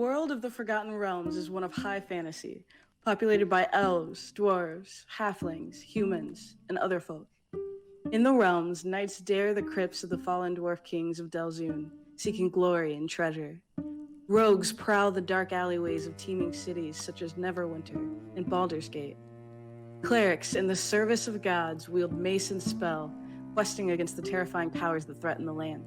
world of the Forgotten Realms is one of high fantasy, populated by elves, dwarves, halflings, humans, and other folk. In the realms, knights dare the crypts of the fallen dwarf kings of Delzoun, seeking glory and treasure. Rogues prowl the dark alleyways of teeming cities such as Neverwinter and Baldur's Gate. Clerics in the service of gods wield mace and spell, questing against the terrifying powers that threaten the land.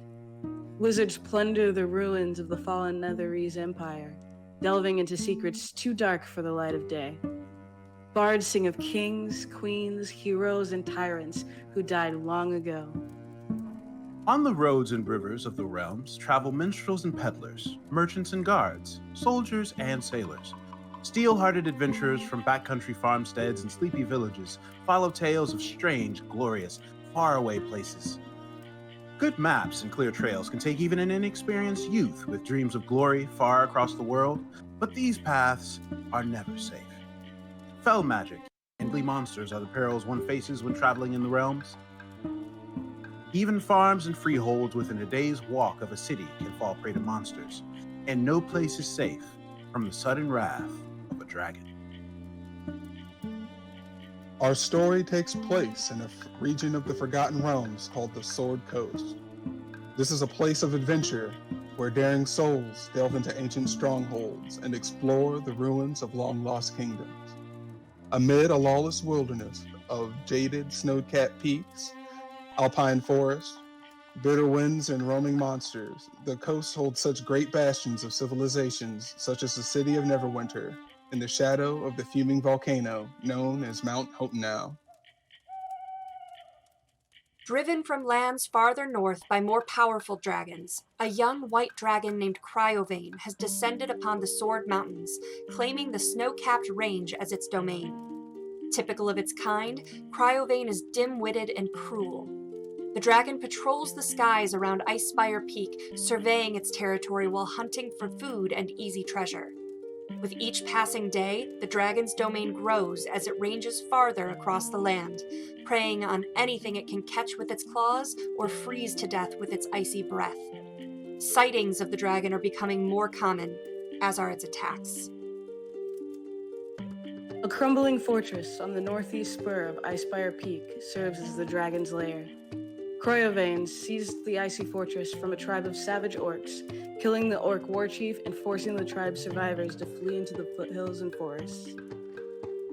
Wizards plunder the ruins of the fallen Netherese Empire, delving into secrets too dark for the light of day. Bards sing of kings, queens, heroes, and tyrants who died long ago. On the roads and rivers of the realms travel minstrels and peddlers, merchants and guards, soldiers and sailors. Steel-hearted adventurers from backcountry farmsteads and sleepy villages follow tales of strange, glorious, faraway places. Good maps and clear trails can take even an inexperienced youth with dreams of glory far across the world, but these paths are never safe. Fell magic and ugly monsters are the perils one faces when traveling in the realms. Even farms and freeholds within a day's walk of a city can fall prey to monsters, and no place is safe from the sudden wrath of a dragon. Our story takes place in a region of the Forgotten Realms called the Sword Coast. This is a place of adventure where daring souls delve into ancient strongholds and explore the ruins of long-lost kingdoms. Amid a lawless wilderness of jaded, snow-capped peaks, alpine forests, bitter winds, and roaming monsters, the coast holds such great bastions of civilizations such as the city of Neverwinter, in the shadow of the fuming volcano known as Mount Hotenau. Driven from lands farther north by more powerful dragons, a young white dragon named Cryovane has descended upon the Sword Mountains, claiming the snow-capped range as its domain. Typical of its kind, Cryovane is dim-witted and cruel. The dragon patrols the skies around Icespire Peak, surveying its territory while hunting for food and easy treasure. With each passing day, the dragon's domain grows as it ranges farther across the land, preying on anything it can catch with its claws or freeze to death with its icy breath. Sightings of the dragon are becoming more common, as are its attacks. A crumbling fortress on the northeast spur of Icespire Peak serves as the dragon's lair. Cryovane seized the icy fortress from a tribe of savage orcs, killing the orc war chief and forcing the tribe's survivors to flee into the foothills and forests.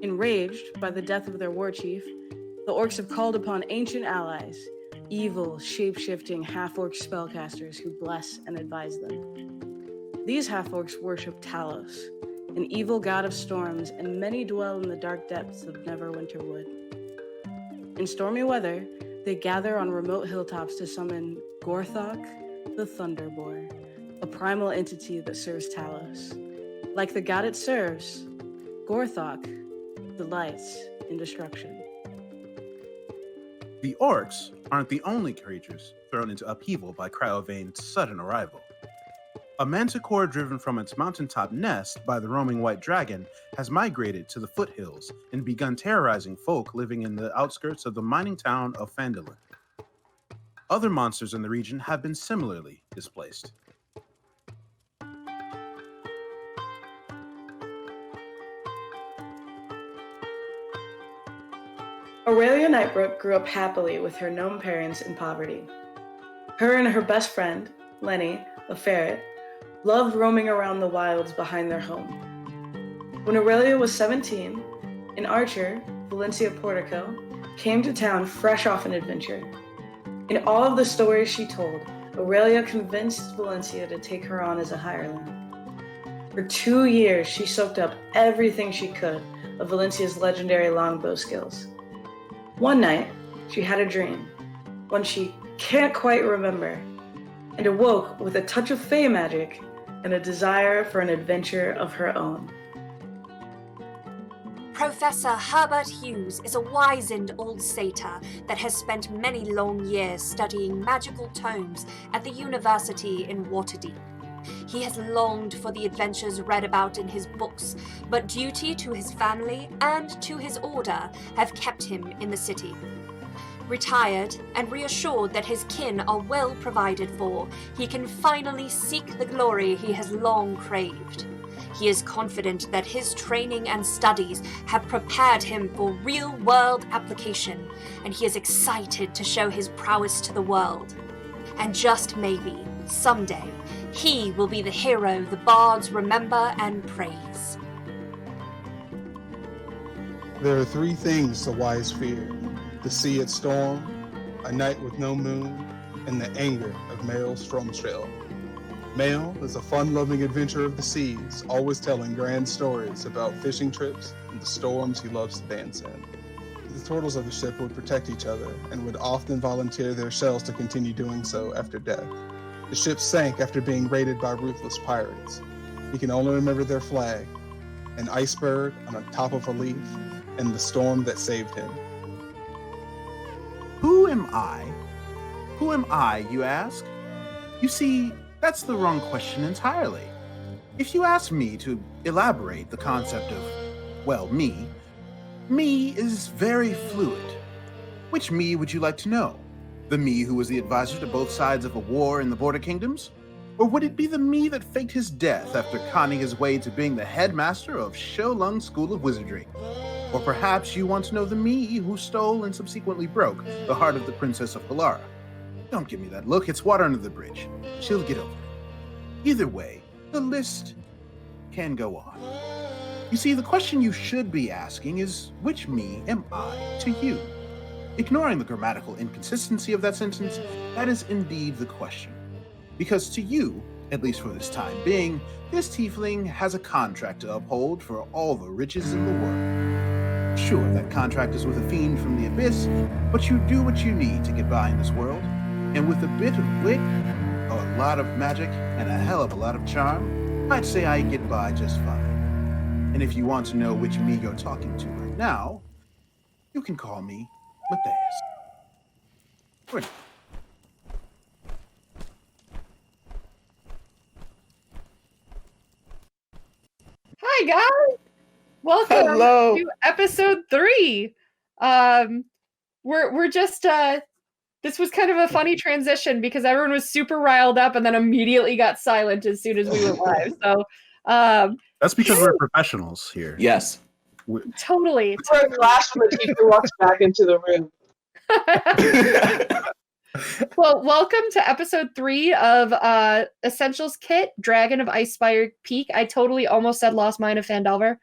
Enraged by the death of their war chief, the orcs have called upon ancient allies, evil, shape-shifting half-orc spellcasters who bless and advise them. These half-orcs worship Talos, an evil god of storms, and many dwell in the dark depths of Neverwinter Wood. In stormy weather, they gather on remote hilltops to summon Gorthok, the Thunderboar, a primal entity that serves Talos. Like the god it serves, Gorthok delights in destruction. The orcs aren't the only creatures thrown into upheaval by Cryovane's sudden arrival. A manticore driven from its mountaintop nest by the roaming white dragon has migrated to the foothills and begun terrorizing folk living in the outskirts of the mining town of Phandalin. Other monsters in the region have been similarly displaced. Aurelia Nightbrook grew up happily with her gnome parents in poverty. Her and her best friend, Lenny, a ferret, loved roaming around the wilds behind their home. When Aurelia was 17, an archer, Valencia Portico, came to town fresh off an adventure. In all of the stories she told, Aurelia convinced Valencia to take her on as a hireling. For 2 years, she soaked up everything she could of Valencia's legendary longbow skills. One night, she had a dream, one she can't quite remember, and awoke with a touch of fey magic and a desire for an adventure of her own. Professor Herbert Hughes is a wizened old satyr that has spent many long years studying magical tomes at the university in Waterdeep. He has longed for the adventures read about in his books, but duty to his family and to his order have kept him in the city. Retired and reassured that his kin are well provided for, he can finally seek the glory he has long craved. He is confident that his training and studies have prepared him for real-world application, and he is excited to show his prowess to the world. And just maybe, someday, he will be the hero the bards remember and praise. There are 3 things the wise fear: the sea at storm, a night with no moon, and the anger of Mael Stromstrail. Mael is a fun-loving adventurer of the seas, always telling grand stories about fishing trips and the storms he loves to dance in. The turtles of the ship would protect each other and would often volunteer their shells to continue doing so after death. The ship sank after being raided by ruthless pirates. He can only remember their flag, an iceberg on the top of a leaf, and the storm that saved him. Who am I? Who am I, you ask? You see, that's the wrong question entirely. If you ask me to elaborate the concept of, well, me is very fluid. Which me would you like to know? The me who was the advisor to both sides of a war in the Border Kingdoms? Or would it be the me that faked his death after conning his way to being the headmaster of Sholung School of Wizardry? Or perhaps you want to know the me who stole and subsequently broke the heart of the Princess of Palara? Don't give me that look, it's water under the bridge. She'll get over it. Either way, the list can go on. You see, the question you should be asking is, which me am I to you? Ignoring the grammatical inconsistency of that sentence, that is indeed the question. Because to you, at least for this time being, this tiefling has a contract to uphold for all the riches in the world. Sure, that contract is with a fiend from the abyss, but you do what you need to get by in this world, and with a bit of wit, a lot of magic, and a hell of a lot of charm, I'd say I get by just fine. And if you want to know which me you're talking to right now, you can call me Matthias. Good. Hi guys, welcome Hello. to episode 3. We're just this was kind of a funny transition because everyone was super riled up and then immediately got silent as soon as we went live. So That's because we're professionals here. Yes. totally. We're last when the teacher walks back into the room. Well, welcome to episode 3 of Essentials Kit, Dragon of Icespire Peak. I totally almost said Lost Mine of Phandelver.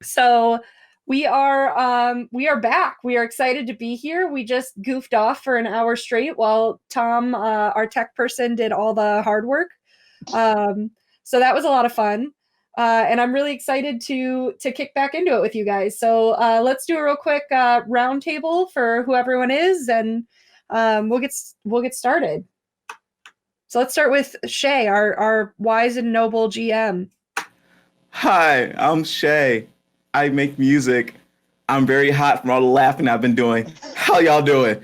So we are back. We are excited to be here. We just goofed off for an hour straight while Tom, our tech person, did all the hard work. So that was a lot of fun. And I'm really excited to kick back into it with you guys. So let's do a real quick round table for who everyone is, and we'll get started. So let's start with Shay, our wise and noble GM. Hi, I'm Shay. I make music. I'm very hot from all the laughing I've been doing. How y'all doing?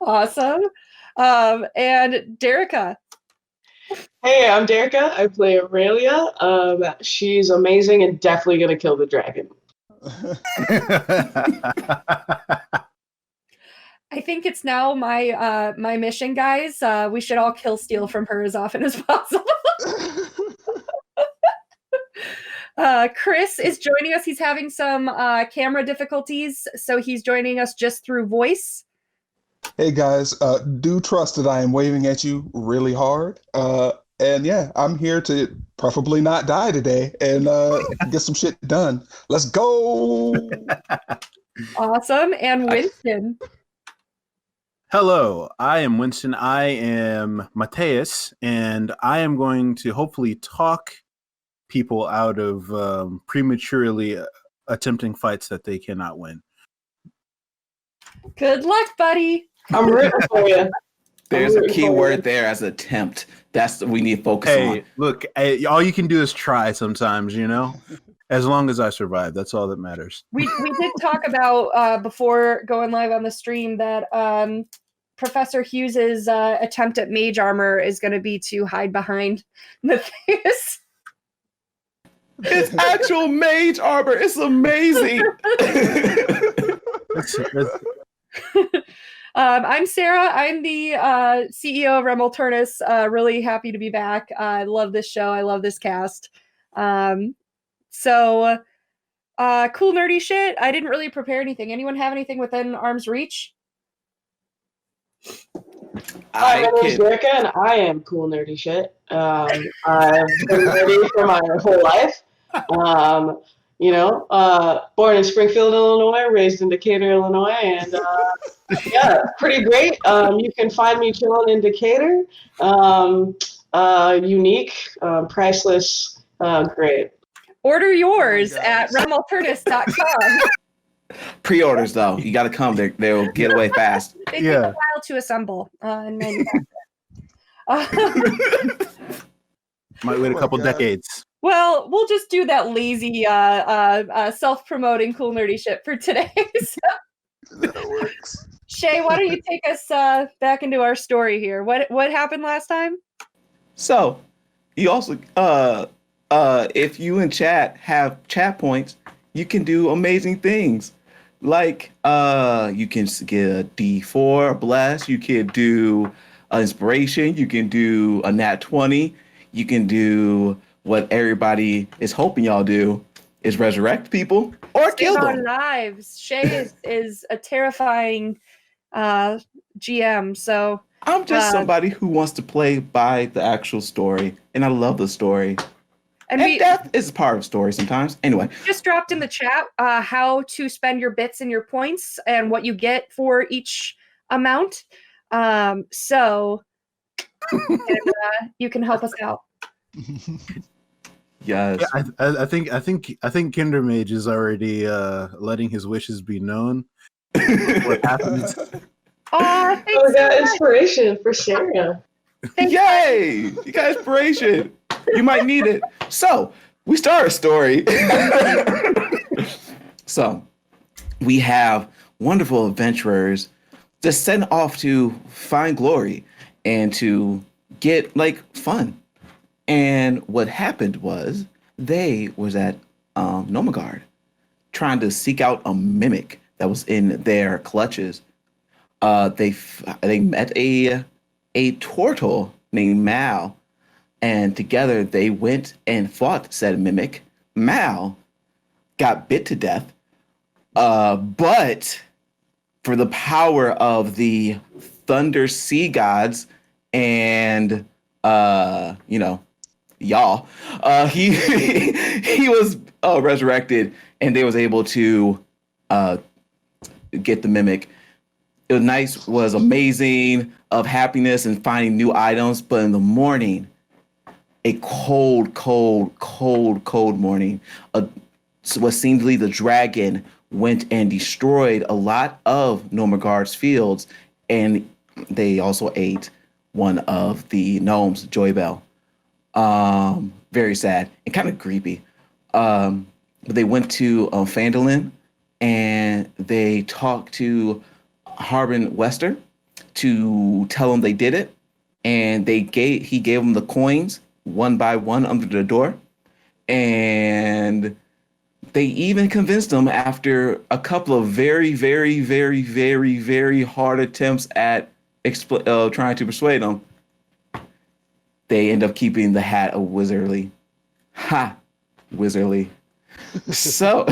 Awesome. And Derica. Hey, I'm Derica. I play Aurelia. She's amazing and definitely gonna kill the dragon. I think it's now my my mission, guys. We should all kill steal from her as often as possible. Chris is joining us. He's having some camera difficulties, so he's joining us just through voice. Hey guys, do trust that I am waving at you really hard. And yeah, I'm here to preferably not die today and get some shit done. Let's go! Awesome. And Winston. Hello, I am Winston. I am Matthias, and I am going to hopefully talk people out of prematurely attempting fights that they cannot win. Good luck, buddy. I'm rooting for you. There's a key word there as attempt. That's what we need to focus on. Hey, look, all you can do is try sometimes, you know? As long as I survive, that's all that matters. We did talk about before going live on the stream that Professor Hughes's attempt at mage armor is going to be to hide behind Matthias. It's actual mage armor. It's amazing. I'm Sarah. I'm the CEO of Remulturnus. Really happy to be back. I love this show. I love this cast. So cool nerdy shit. I didn't really prepare anything. Anyone have anything within arm's reach? Hi, my name's Dereka, and I am cool nerdy shit. I've been nerdy for my whole life. Born in Springfield, Illinois, raised in Decatur, Illinois, and yeah, pretty great. You can find me chilling in Decatur. Unique, priceless, great. Order yours at remulturnus.com. Pre-orders though, you got to come. They'll get away fast. They take a while to assemble and manufacture. Might wait a couple decades. Well, we'll just do that lazy self-promoting cool nerdy shit for today. That works. Shay, why don't you take us back into our story here? What happened last time? So, you also if you in chat have chat points, you can do amazing things. Like you can get a D4, a bless, you can do an inspiration, you can do a nat 20, you can do what everybody is hoping y'all do is resurrect people or kill them. Lives. Shay is a terrifying GM, so I'm just somebody who wants to play by the actual story, and I love the story. And death is part of story sometimes. Anyway. Just dropped in the chat how to spend your bits and your points and what you get for each amount. So you can help us out. Yes. Yeah, I think Kindermage is already letting his wishes be known. What happens? Oh, we got inspiration for Sarah. Yay! You got inspiration. You might need it. So we start a story. So we have wonderful adventurers just sent off to find glory and to get like fun. And what happened was they was at Nomagard trying to seek out a mimic that was in their clutches. They met a turtle named Mael, and together they went and fought said mimic. Mael got bit to death, but for the power of the thunder sea gods and y'all, he was resurrected, and they was able to get the mimic. It was amazing, of happiness and finding new items. But in the morning, a cold morning, what seemed to be the dragon went and destroyed a lot of Nomagard's fields, and they also ate one of the gnomes, Joybell. Very sad and kind of creepy. But they went to Phandalin, and they talked to Harbin Wester to tell them they did it, and he gave them the coins one by one under the door, and they even convinced them after a couple of very hard attempts at trying to persuade them. They end up keeping the hat of Wizardly. Ha! Wizardly. So...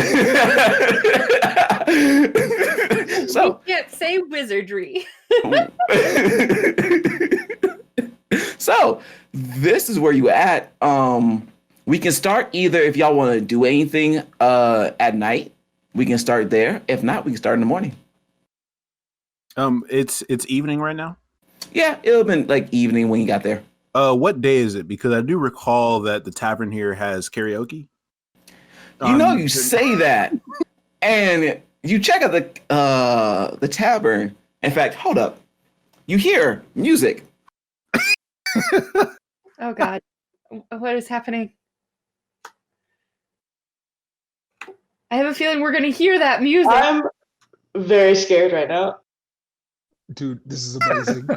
You can't say wizardry. So, this is where you at. We can start either if y'all want to do anything at night. We can start there. If not, we can start in the morning. It's evening right now? Yeah, it'll have been like evening when you got there. What day is it? Because I do recall that the tavern here has karaoke. You say that, and you check out the tavern. In fact, hold up, you hear music. Oh God, what is happening? I have a feeling we're going to hear that music. I'm very scared right now. Dude, this is amazing.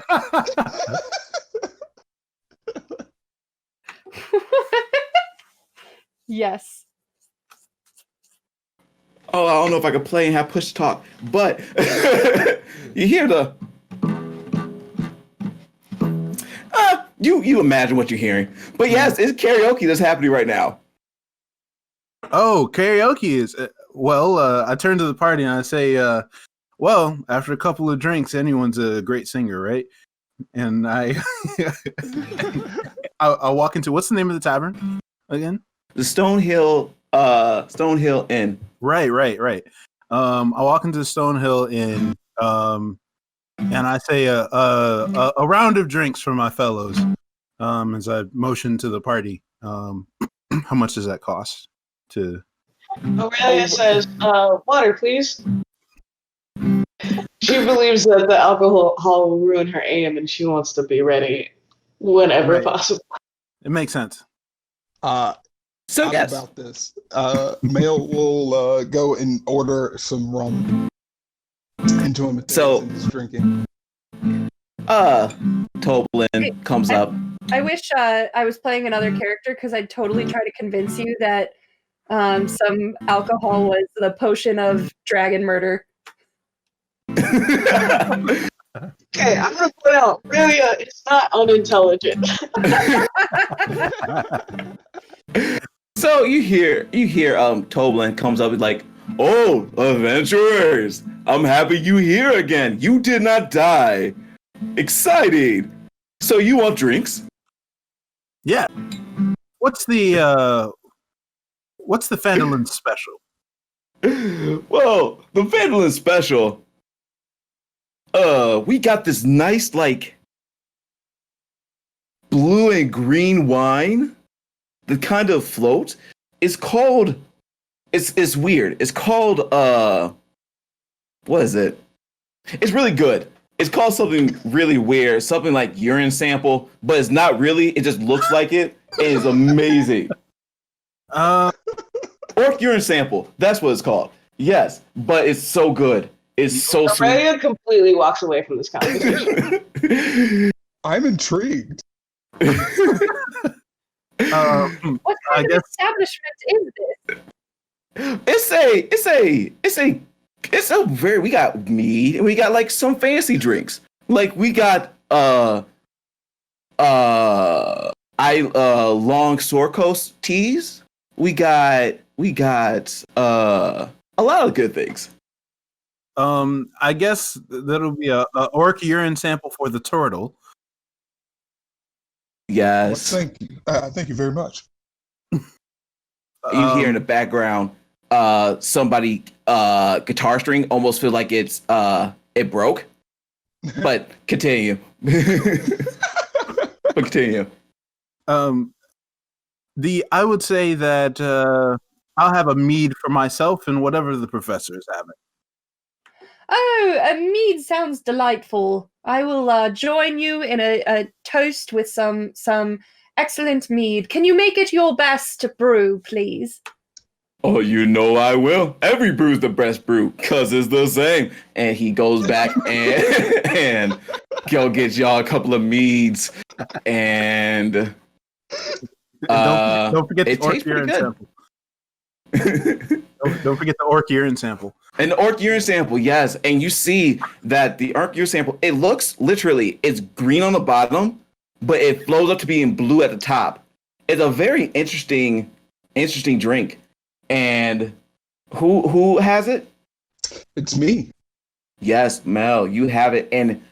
Yes. Oh, I don't know if I could play and have push to talk, but you hear the you imagine what you're hearing. But yes, it's karaoke that's happening right now. Oh, karaoke is I turn to the party and I say, well, after a couple of drinks, anyone's a great singer, right? And I walk into, what's the name of the tavern again? The Stonehill Inn. Right. I walk into the Stonehill Inn, and I say a round of drinks for my fellows. As I motion to the party. How much does that cost? Aurelia says, water, please. She believes that the alcohol will ruin her aim, and she wants to be ready whenever possible. It makes sense. So yes, about this. Mael will go and order some rum into him. So he's drinking. Toblin comes up. I wish I was playing another character because I'd totally try to convince you that some alcohol was the potion of dragon murder. Okay, I'm gonna put out. Aurelia is not unintelligent. So you hear Toblin comes up and like, oh, adventurers, I'm happy you here again. You did not die. Exciting. So you want drinks? Yeah. What's the Fandolin special? Well, the Fandolin special. We got this nice like blue and green wine that kind of floats. It's called. It's weird. It's called what is it? It's really good. It's called something really weird, something like urine sample, but it's not really. It just looks like it. It is amazing. Orc urine sample. That's what it's called. Yes, but it's so good. It's so sweet. Aurelia completely walks away from this conversation. I'm intrigued. What kind of establishment is this? It's a very, we got mead and we got like some fancy drinks. Like we got long Sorkos teas. We got a lot of good things. I guess that'll be a orc urine sample for the turtle. Yes. Well, thank you. Thank you very much. You hear in the background, somebody guitar string almost feel like it broke. But continue. I would say that I'll have a mead for myself and whatever the professor is having. Oh, a mead sounds delightful. I will join you in a toast with some excellent mead. Can you make it your best brew, please? Oh, you know I will. Every brew's the best brew, cause it's the same. And he goes back and go get y'all a couple of meads. And don't forget the it tastes orc urine sample. Don't forget the orc urine sample. And the orc urine sample, yes. And you see that the orc urine sample, it looks literally, it's green on the bottom, but it flows up to being blue at the top. It's a very interesting drink. And who has it? It's me. Yes, Mel, you have it. And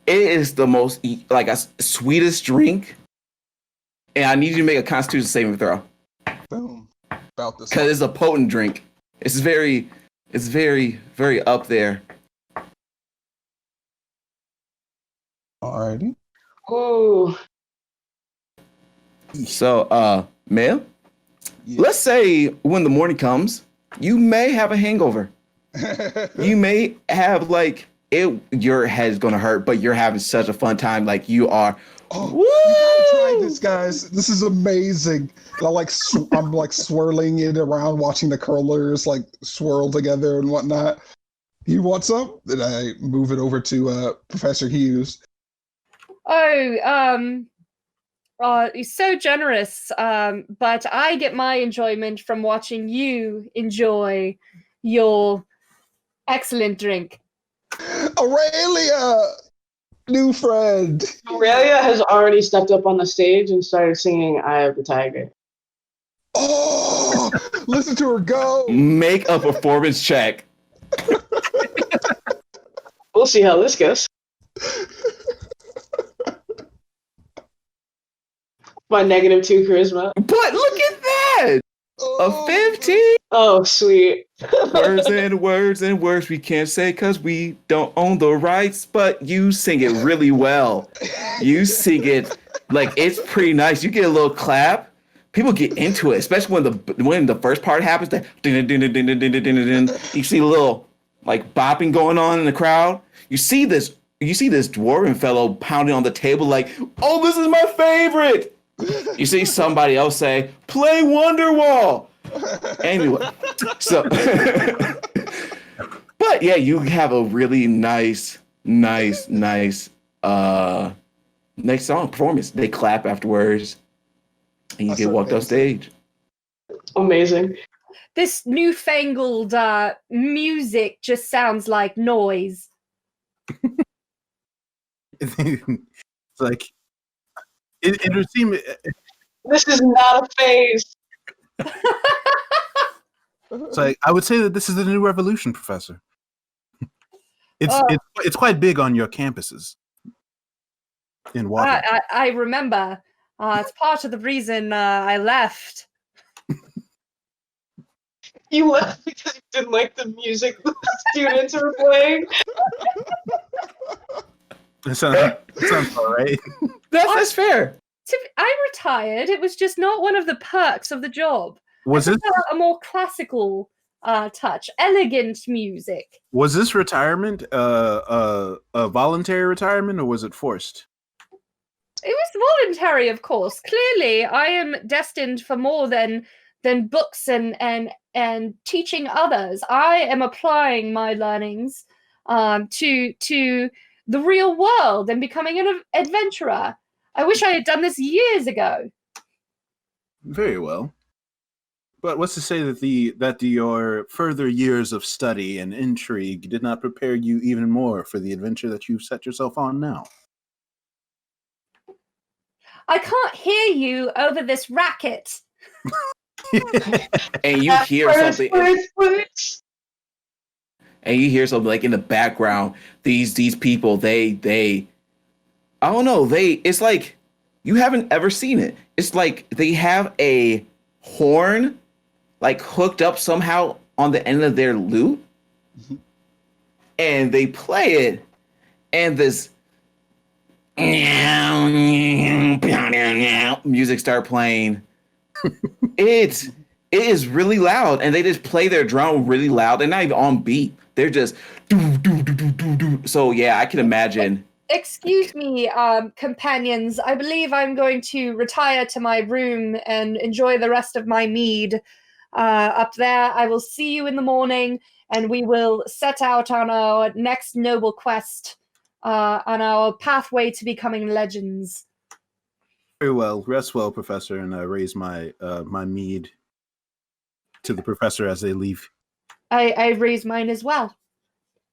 it is the most, like, a sweetest drink. And I need you to make a Constitution saving throw. Boom. About this. Because it's a potent drink. It's very, very up there. Alrighty. Ooh. So, Mael, Yeah. let's say when the morning comes, you may have a hangover. You may have your head's gonna hurt, but you're having such a fun time, like you are. Oh, Woo! you gotta try this, guys. This is amazing. And I'm like swirling it around, watching the curlers like swirl together and whatnot. You want some? Then I move it over to Professor Hughes. Oh, you're so generous. But I get my enjoyment from watching you enjoy your excellent drink. Aurelia! New friend. Aurelia has already stepped up on the stage and started singing "Eye of the Tiger." Oh, listen to her go. Make a performance check. We'll see how this goes. My -2 charisma. But look at that! A 15? Oh, sweet. Words and words we can't say because we don't own the rights, but you sing it really well. You sing it like it's pretty nice. You get a little clap. People get into it, especially when the first part happens. That you see a little like bopping going on in the crowd. You see this dwarven fellow pounding on the table like, "Oh, this is my favorite." You see somebody else say, "Play Wonderwall." Anyway, so but yeah, you have a really nice song performance. They clap afterwards, and you get walked off stage. Amazing. This newfangled music just sounds like noise. It's like it would seem. This is not a phase. It's like I would say that this is the new revolution, Professor. It's quite big on your campuses in water. I remember. It's part of the reason I left. You left because you didn't like the music the students were playing. That sounds all right. That's fair. I retired. It was just not one of the perks of the job. Was this a more classical touch, elegant music? Was this retirement a voluntary retirement, or was it forced? It was voluntary, of course. Clearly, I am destined for more than books and teaching others. I am applying my learnings to the real world and becoming an adventurer. I wish I had done this years ago. Very well. But what's to say that your further years of study and intrigue did not prepare you even more for the adventure that you've set yourself on now? I can't hear you over this racket. And you hear something. And you hear something like in the background. These people, they I don't know. It's like you haven't ever seen it. It's like they have a horn like hooked up somehow on the end of their lute, and they play it, and this music start playing. It is really loud, and they just play their drum really loud. They're not even on beat. They're just do. So yeah, I can imagine. Excuse me, companions. I believe I'm going to retire to my room and enjoy the rest of my mead up there. I will see you in the morning, and we will set out on our next noble quest, on our pathway to becoming legends. Very well. Rest well, Professor, and I raise my my mead to the professor as they leave. I raise mine as well.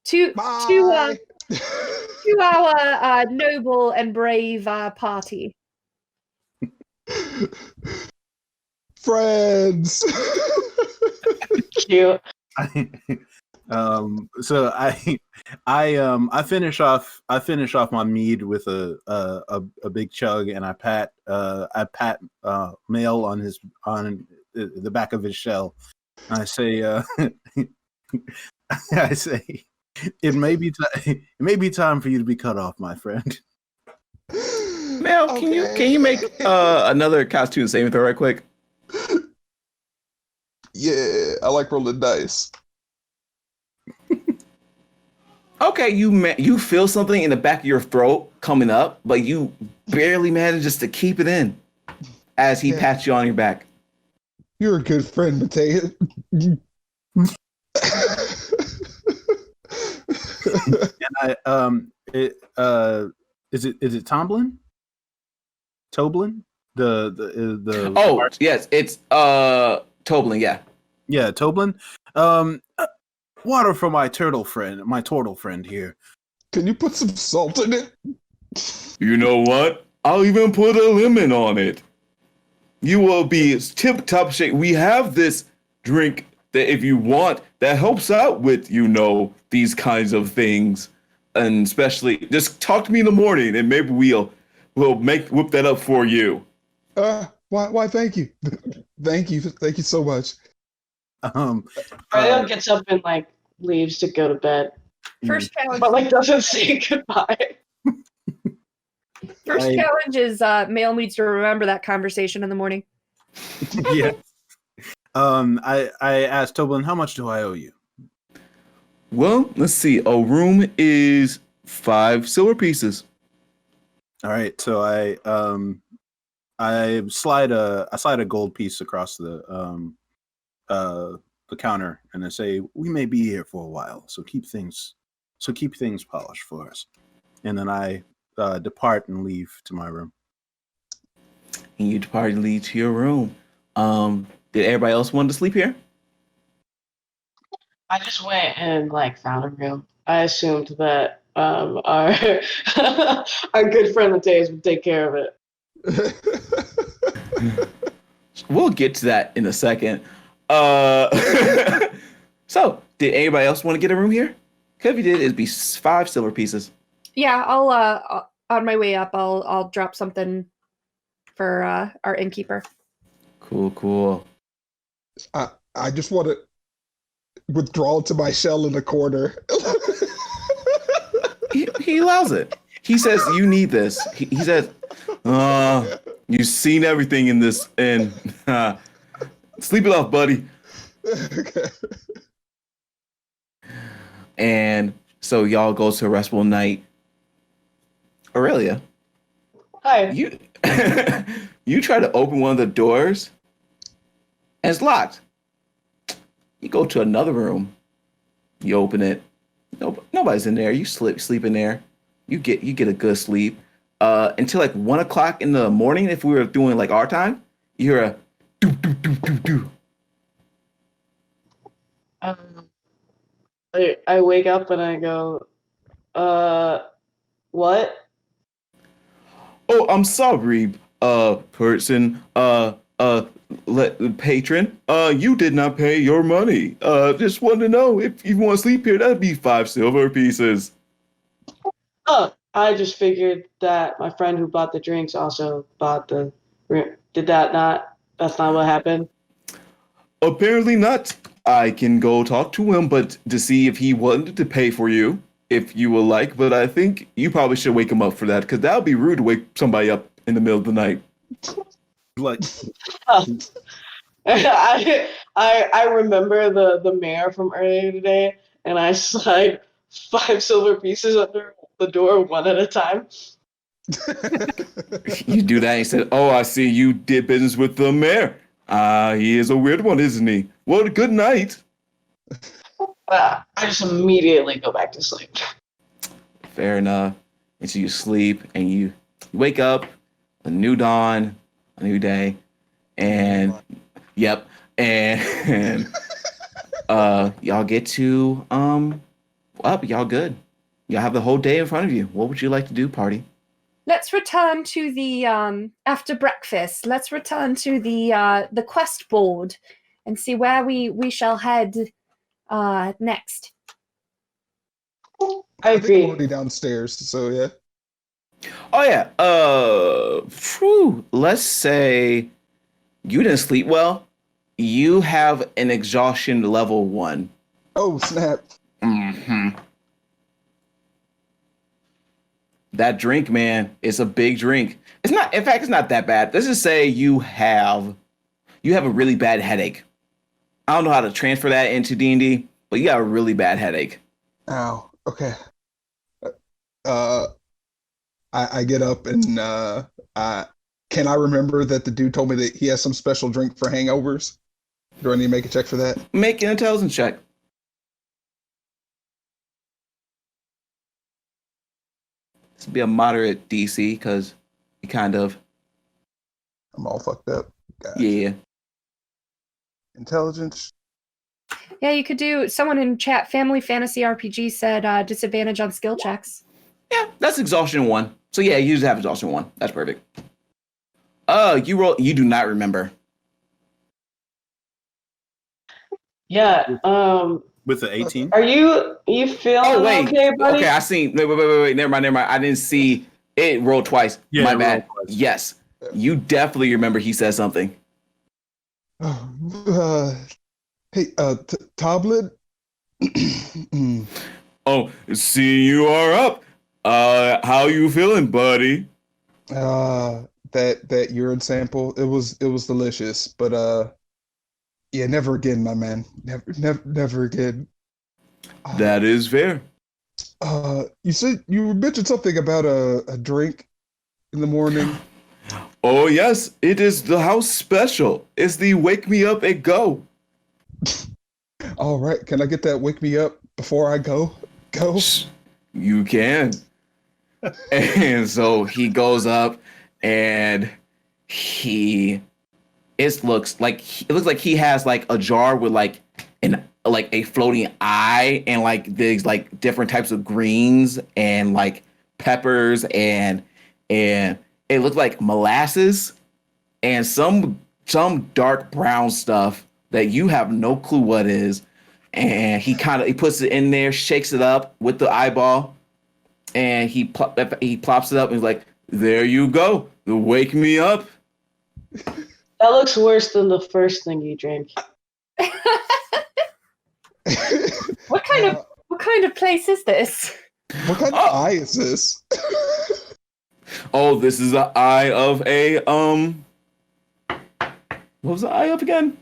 To our noble and brave party. Friends. Cute. So I finish off my mead with a big chug, and I pat Mael on the back of his shell. I say I say it may be time for you to be cut off, my friend. Mael, can you make another Constitution saving throw right quick? Yeah, I like rolling dice. Okay, you feel something in the back of your throat coming up, but you barely manage just to keep it in as he pats you on your back. You're a good friend, Metyou. And is it Tomlin? Toblin? The Oh yes, it's Toblin, yeah. Yeah, Toblin. Water for my turtle friend here. Can you put some salt in it? You know what? I'll even put a lemon on it. You will be tip-top shape. We have this drink that if you want, that helps out with, these kinds of things. And especially, just talk to me in the morning and maybe we'll whip that up for you. Why, thank you. Thank you so much. Aurelia gets up and like leaves to go to bed, First challenge. but like doesn't say goodbye. First challenge is Mael needs to remember that conversation in the morning. Yeah. I asked Toblin, how much do I owe you? Well, let's see. A room is 5 silver pieces. All right, so I slide a gold piece across the counter, and I say, we may be here for a while, so keep things polished for us. And then I depart and leave to my room. And you depart and leave to your room. Did everybody else want to sleep here? I just went and like found a room. I assumed that our our good friend Matheus would take care of it. We'll get to that in a second. So, did anybody else want to get a room here? Because if you did, it'd be 5 silver pieces. Yeah, I'll on my way up, I'll drop something for our innkeeper. Cool. I just want to withdraw to my shell in the corner. he allows it. He says, you need this. He says, you've seen everything in this, and sleep it off, buddy. Okay. And so y'all go to a restful night. Aurelia, Hi. you you try to open one of the doors, and it's locked. You go to another room. You open it. Nobody's in there. You sleep in there. You get a good sleep until like 1 o'clock in the morning. If we were doing like our time, you hear a doo doo doo doo doo. I wake up and I go, what? Oh, I'm sorry, patron. You did not pay your money. Just wanted to know if you want to sleep here. That'd be 5 silver pieces. Oh, I just figured that my friend who bought the drinks also bought the. Did that not? That's not what happened. Apparently not. I can go talk to him, but to see if he wanted to pay for you, if you would like. But I think you probably should wake him up for that, because that would be rude to wake somebody up in the middle of the night. Like, I remember the mayor from earlier today, and I slide 5 silver pieces under the door one at a time. You do that and he said, oh, I see you did business with the mayor. He is a weird one, isn't he? Well, good night. I just immediately go back to sleep. Fair enough. And so you sleep and you wake up, a new dawn, a new day, and yep, and y'all get to up, y'all good. Y'all have the whole day in front of you. What would you like to do, party? Let's return to the after breakfast. Let's return to the quest board and see where we shall head next. I I'm agree. already downstairs, so yeah. Oh yeah. Let's say you didn't sleep well. You have an exhaustion level 1. Oh snap! Mm-hmm. That drink, man, it's a big drink. It's not. In fact, it's not that bad. Let's just say you have a really bad headache. I don't know how to transfer that into D&D, but you got a really bad headache. Ow. Okay. I get up and can I remember that the dude told me that he has some special drink for hangovers? Do I need to make a check for that? Make an intelligence check. This would be a moderate DC because you kind of. I'm all fucked up. Gotcha. Yeah. Intelligence. Yeah, you could do. Someone in chat, Family Fantasy RPG said disadvantage on skill checks. Yeah, that's exhaustion 1. So yeah, you just have exhaustion 1. That's perfect. You do not remember. Yeah. With the 18. Are you feeling okay, buddy? Okay, I seen. Wait. Never mind. I didn't see it roll twice. Yeah, My it bad. rolled twice. Yes, you definitely remember he said something. Hey, Tablet. Oh, see, you are up. How you feeling, buddy? That urine sample. It was delicious, but yeah, never again, my man. Never again. That is fair. You said you mentioned something about a drink in the morning. Oh yes, it is the house special. It's the wake me up and go. All right, can I get that wake me up before I go? You can. And so he goes up and it looks like he has like a jar with like a floating eye and like these like different types of greens and like peppers and it looks like molasses and some dark brown stuff that you have no clue what is. And he puts it in there, shakes it up with the eyeball, and he plops it up and he's like, "There you go, wake me up." That looks worse than the first thing you drank. What kind of place is this? What kind of eye is this? Oh, this is the eye of a what was the eye of again?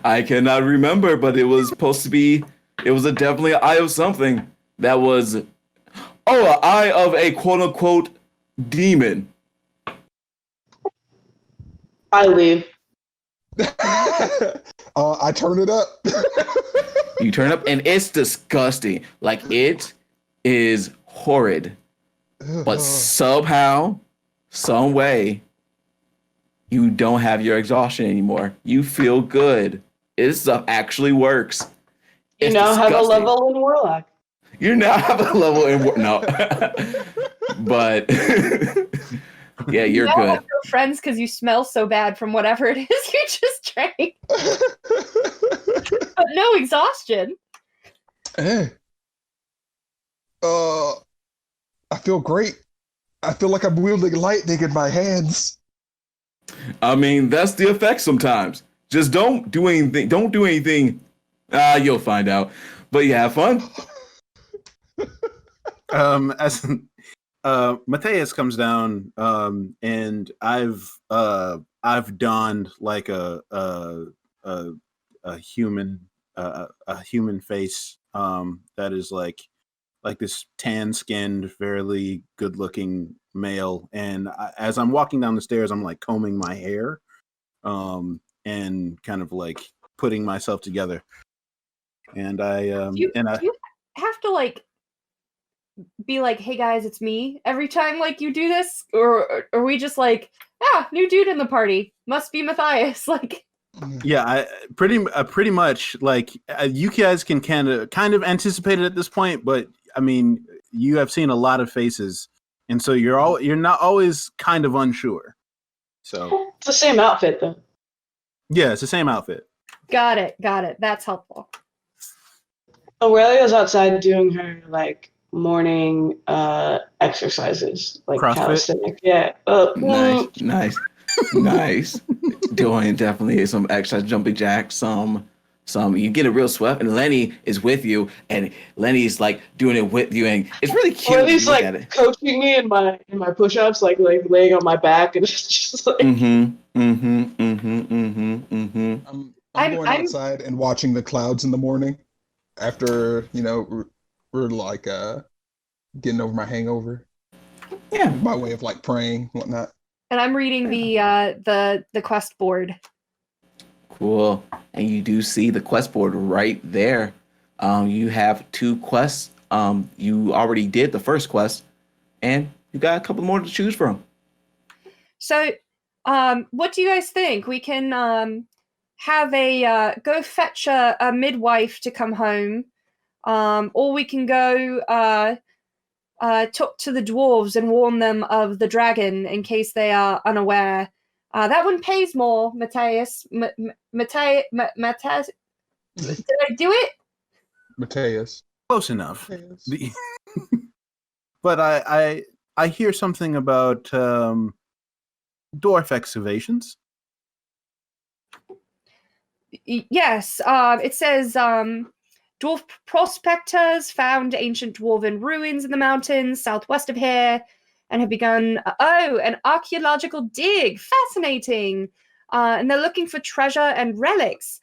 I cannot remember, but it was supposed to be. It was definitely an eye of something. That was an eye of a quote unquote demon. I leave. I turn it up. You turn up, and it's disgusting. Like it is horrid. But somehow, some way, you don't have your exhaustion anymore. You feel good. This stuff actually works. You now have a level in Warlock. You now have a level in no. But yeah, you're you good. Have no friends because you smell so bad from whatever it is you just drank. But no exhaustion. Hey. I feel great. I feel like I'm wielding lightning in my hands. I mean, that's the effect sometimes. Just don't do anything. Don't do anything. You'll find out. But yeah, have fun. As Matthias comes down, and I've donned like a human face that is like this tan-skinned, fairly good-looking male, and as I'm walking down the stairs, I'm like combing my hair, and kind of like putting myself together. And you have to like be like, "Hey guys, it's me," every time like you do this, or are we just like, new dude in the party, must be Matthias, like. Yeah, I pretty much like you guys can kind of anticipate it at this point, but I mean, you have seen a lot of faces, and so you're not always kind of unsure. So it's the same outfit, though. Yeah, it's the same outfit. Got it. That's helpful. Aurelia's outside doing her like morning exercises, like CrossFit? calisthenic. Yeah. Nice. Doing definitely some exercise, jumping jacks, some. You get a real sweat, and Lenny is with you, and Lenny's like doing it with you, and it's really cute. Lenny's like coaching me in my push-ups, like laying on my back, and it's just like. I'm going outside and watching the clouds in the morning. After we're like getting over my hangover. Yeah, by way of like praying, whatnot. And I'm reading the quest board. Cool. And you do see the quest board right there. You have 2 quests. You already did the first quest, and you got a couple more to choose from. So, what do you guys think? We can have go fetch a midwife to come home, or we can go talk to the dwarves and warn them of the dragon in case they are unaware. That one pays more, Matthias. Matthias. Did I do it? Mateus. Close enough. Mateus. But I hear something about dwarf excavations. Yes. It says dwarf prospectors found ancient dwarven ruins in the mountains southwest of here and have begun an archaeological dig. Fascinating. And they're looking for treasure and relics.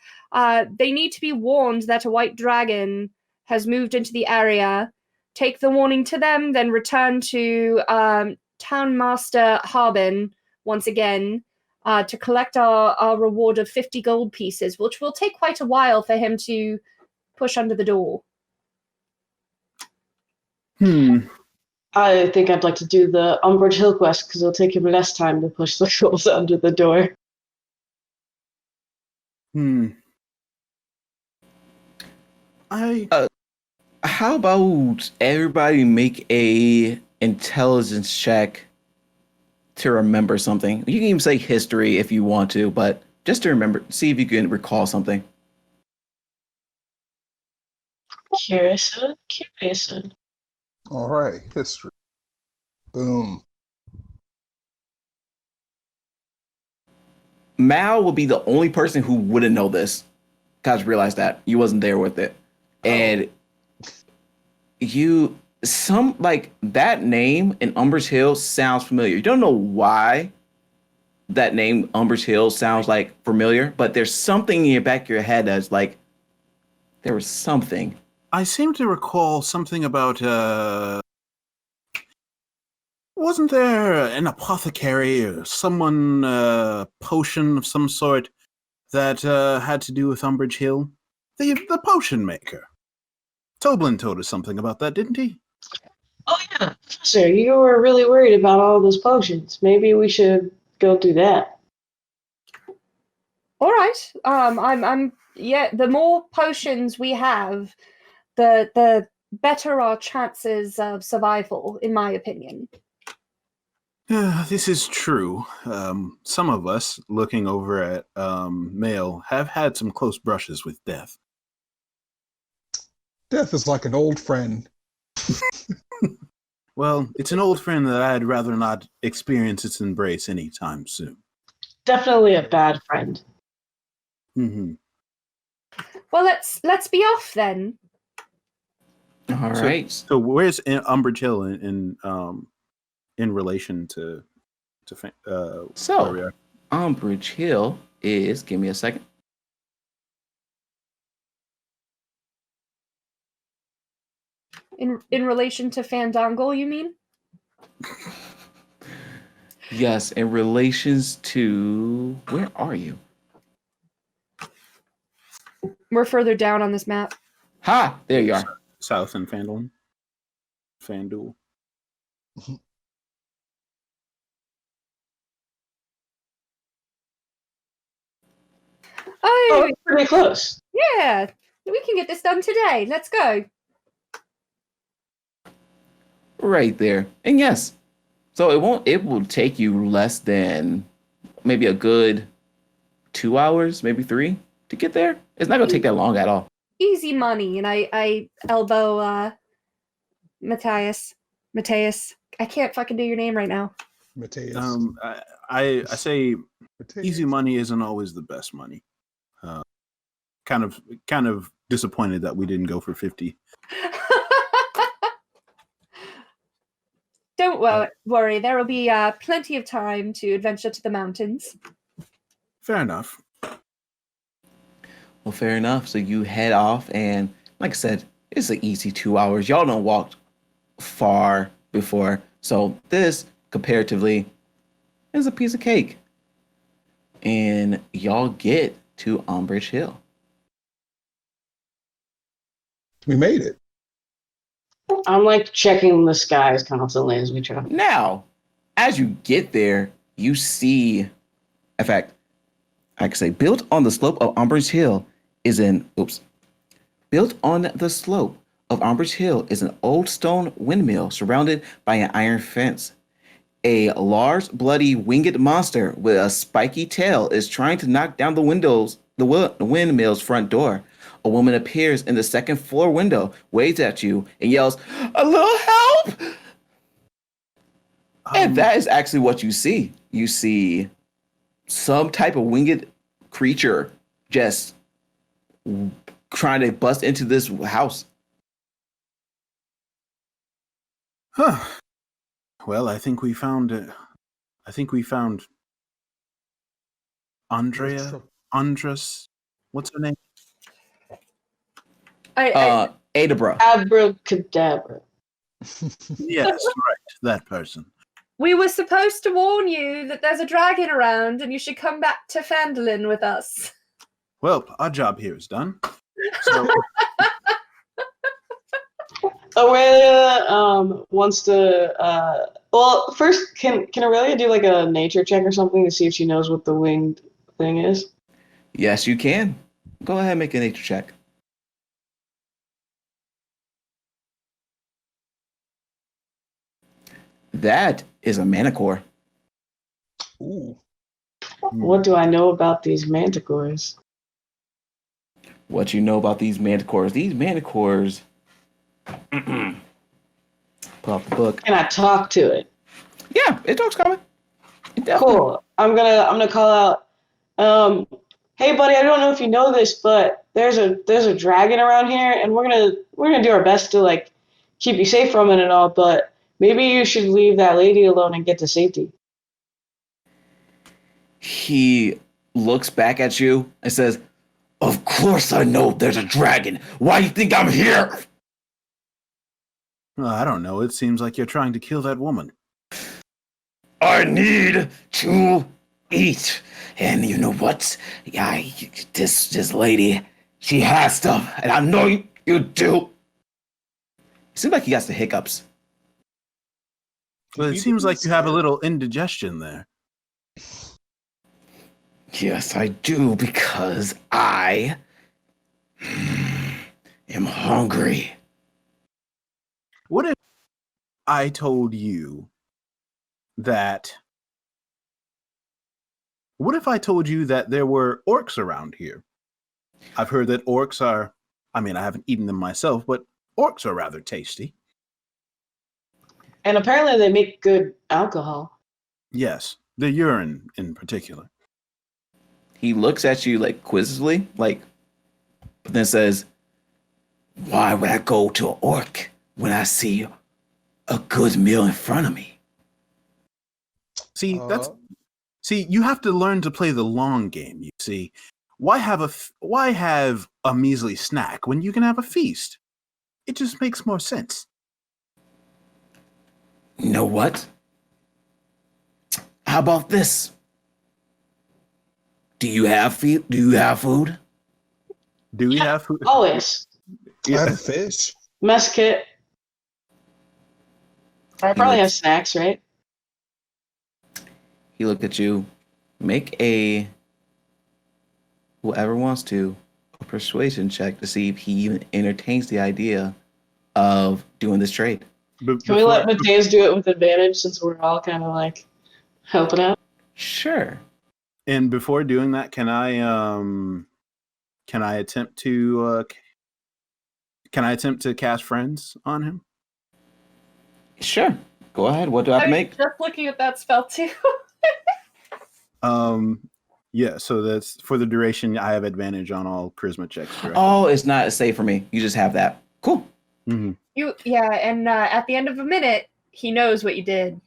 They need to be warned that a white dragon has moved into the area. Take the warning to them, then return to Town Master Harbin once again to collect our reward of 50 gold pieces, which will take quite a while for him to push under the door. I think I'd like to do the Umbridge Hill quest because it'll take him less time to push the trolls under the door. How about everybody make a intelligence check to remember something? You can even say history if you want to, but just to remember, see if you can recall something. Curious. All right, history. Boom. Mal will be the only person who wouldn't know this. Guys, realize that you wasn't there with it, and that name in Umbridge Hill sounds familiar. You don't know why that name Umbridge Hill sounds like familiar, but there's something in your back of your head that's like there was something. I seem to recall something about wasn't there an apothecary or someone potion of some sort that had to do with Umbridge Hill? The potion maker. Toblin told us something about that, didn't he? Oh yeah, Professor, you were really worried about all those potions. Maybe we should go do that. All right. The more potions we have, the better our chances of survival, in my opinion. This is true. Some of us, looking over at Mael, have had some close brushes with death. Death is like an old friend. Well, it's an old friend that I'd rather not experience its embrace anytime soon. Definitely a bad friend. Mm-hmm. Well, let's be off then. All right. So where's Umbridge Hill in relation to so Umbridge Hill is, give me a second. In relation to Fandangle, you mean? Yes, in relations to, where are you? We're further down on this map. Ha! There you are. South and Fanduel. Oh, it's pretty close. Yeah, we can get this done today. Let's go. Right there. And yes, so it will take you less than maybe a good 2 hours, maybe 3 to get there. It's not going to take that long at all. Easy money. And I elbow Matthias. I can't fucking do your name right now. Mateus. I say Mateus. easy money isn't always the best money. Kind of disappointed that we didn't go for 50. Don't worry. There will be plenty of time to adventure to the mountains. Fair enough. Well, fair enough. So you head off, and like I said, it's an easy 2 hours. Y'all don't walk far before, so this comparatively is a piece of cake. And y'all get to Umbridge Hill. We made it. I'm like checking the skies constantly as we travel. Now, as you get there, you see, in fact, I could say, built on the slope of Umbridge Hill built on the slope of Umbridge Hill is an old stone windmill surrounded by an iron fence. A large, bloody, winged monster with a spiky tail is trying to knock down the windmill's front door. A woman appears in the second floor window, waves at you, and yells, "A little help!" And that is actually what you see. You see some type of winged creature just trying to bust into this house. Huh. Well, I think we found Andrea. Andres. What's her name? Adabra. Abracadabra. Yes, right. That person. We were supposed to warn you that there's a dragon around and you should come back to Phandalin with us. Well, our job here is done. So, Aurelia wants to. Well, first, can Aurelia do like a nature check or something to see if she knows what the winged thing is? Yes, you can. Go ahead and make a nature check. That is a manicore. Ooh. What do I know about these manticores? What you know about these manticores? These manticores. Pull out the book. Can I talk to it? Yeah, it talks common. Cool. I'm gonna call out. Hey, buddy. I don't know if you know this, but there's a dragon around here, and we're gonna do our best to like keep you safe from it and all. But maybe you should leave that lady alone and get to safety. He looks back at you and says, "Of course I know there's a dragon. Why do you think I'm here?" well, I don't know. It seems like you're trying to kill that woman. I need to eat. And you know what? This lady, she has stuff, and I know you do. It seems like he got the hiccups. Well, it seems like you have a little indigestion there. Yes, I do, because I am hungry. What if I told you that there were orcs around here? I've heard that orcs are, I haven't eaten them myself, but orcs are rather tasty. And apparently they make good alcohol. Yes, the urine in particular. He looks at you like quizzically, but then says, "Why would I go to an orc when I see a good meal in front of me?" See, you have to learn to play the long game, you see. Why have a measly snack when you can have a feast? It just makes more sense. You know what? How about this? Do you have food? Do we have food? Always. I have a fish. Mess kit. I probably have snacks, right? He looked at you. Make whoever wants to, a persuasion check to see if he even entertains the idea of doing this trade. Can we let Matheus do it with advantage since we're all kind of like helping out? Sure. And before doing that, can I attempt to cast friends on him? Sure. Go ahead. What do I have to make? Just looking at that spell too. Yeah, so that's for the duration. I have advantage on all charisma checks. Correct? Oh, it's not a save for me. You just have that. Cool. Mm-hmm. And at the end of a minute, he knows what you did.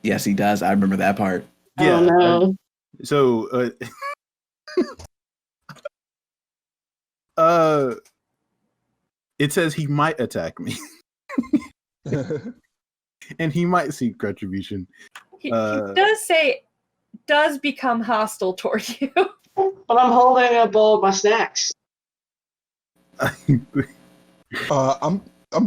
Yes, he does. I remember that part. Yeah. Oh no. So, it says he might attack me, and he might seek retribution. He does say, does become hostile toward you. But I'm holding up all of my snacks. I'm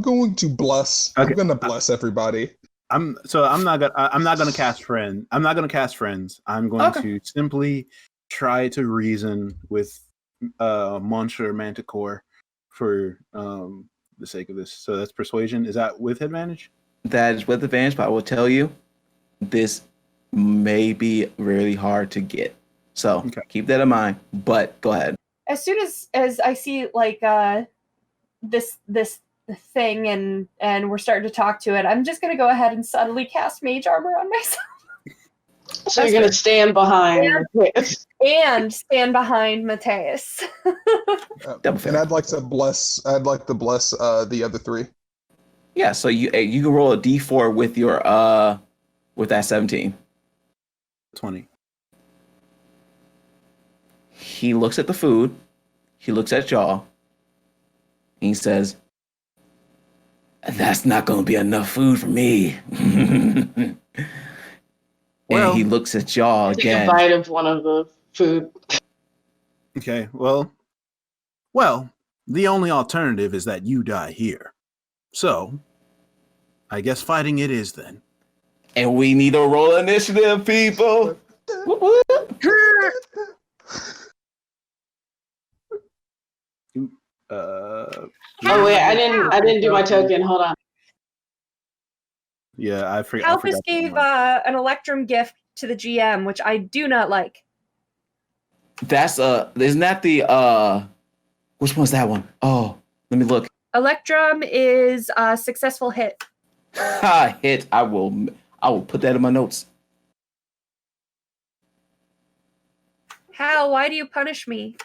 going to bless. Okay. I'm going to bless everybody. I'm not gonna cast friend. I'm not gonna cast friends. I'm going to simply try to reason with Monsieur Manticore for the sake of this. So that's persuasion. Is that with advantage? That is with advantage, but I will tell you, this may be really hard to get. So keep that in mind. But go ahead. As soon as I see like this thing and we're starting to talk to it, I'm just gonna go ahead and subtly cast mage armor on myself. So you're gonna stand behind and stand behind Matthias. And I'd like to bless the other three. Yeah, so you can roll a d4 with your with that 17. 20. He looks at the food. He looks at y'all. And he says, "That's not going to be enough food for me." Well, and he looks at y'all again. Take a bite of one of the food. Okay, well, the only alternative is that you die here. So, I guess fighting it is then. And we need to roll initiative, people. Oh wait, I didn't do my token. Hold on. Yeah, I forgot. Halpus gave an Electrum gift to the GM, which I do not like. That's isn't that the which one's that one? Oh, let me look. Electrum is a successful hit. Hit. I will put that in my notes. Hal, why do you punish me?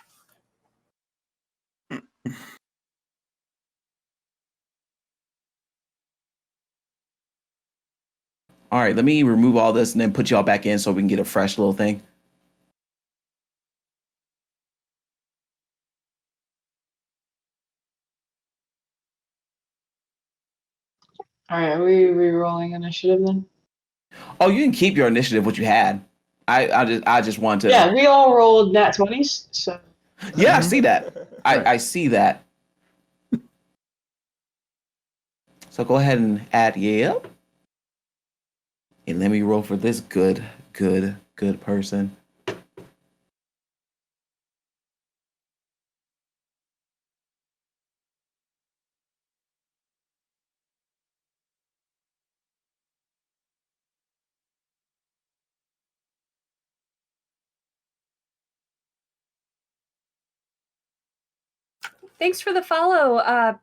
All right, let me remove all this and then put y'all back in so we can get a fresh little thing. All right, are we re-rolling initiative then? Oh, you can keep your initiative, what you had. I just want to. Yeah, we all rolled nat 20s, so. Yeah, I see that. I see that. So go ahead and add yep. And let me roll for this good person. Thanks for the follow,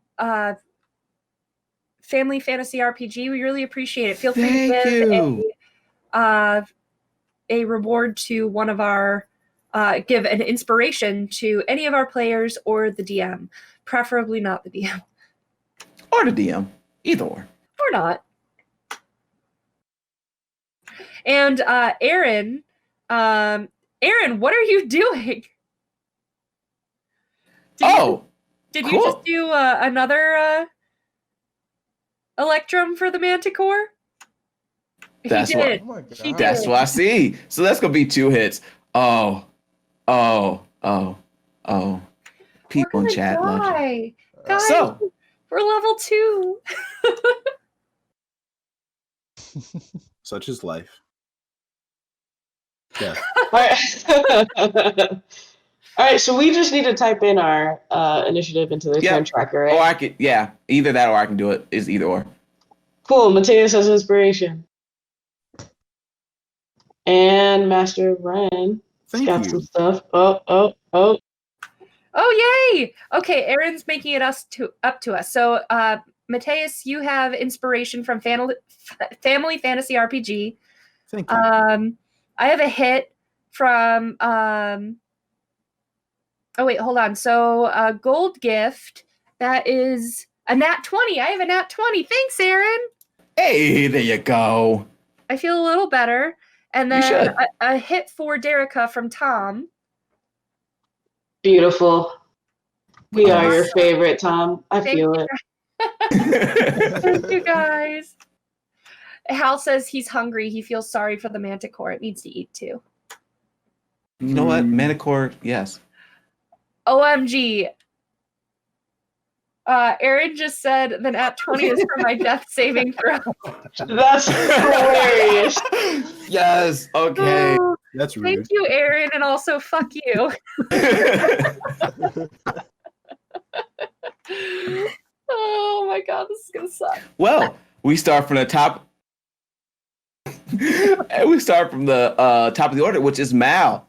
Family Fantasy RPG. We really appreciate it. Feel free to give a reward to one of our, give an inspiration to any of our players or the DM, preferably not the DM. Or the DM, either or. Or not. And Aaron, what are you doing? Did cool. you just do another Electrum for the Manticore? That's he did. What, oh He did. That's what I see. So that's gonna be 2 hits. Oh. People in chat love you. Guys, So we're level 2. Such is life. Yeah. All right, so we just need to type in our initiative into the turn tracker, right? Or I could, either that or I can do it. It's either or. Cool, Matthias has inspiration. And Master Ryan got some stuff. Oh, yay! Okay, Aaron's making it up to us. So, Matthias, you have inspiration from Family Fantasy RPG. Thank you. I have a hit from oh wait, hold on. So gold gift, that is a nat 20. I have a nat 20. Thanks, Aaron. Hey, there you go. I feel a little better. And then a hit for Derica from Tom. beautiful. We are your favorite, Tom. I feel it. Thank you, guys. Hal says he's hungry. He feels sorry for the Manticore. It needs to eat too. You know what? Manticore, yes. OMG. Aaron just said the nat 20 is for my death saving throw. That's hilarious. Yes. Okay. That's rude. Thank you, Aaron, and also fuck you. Oh my god, this is gonna suck. Well, we start from the top. And we start from the top of the order, which is Mal.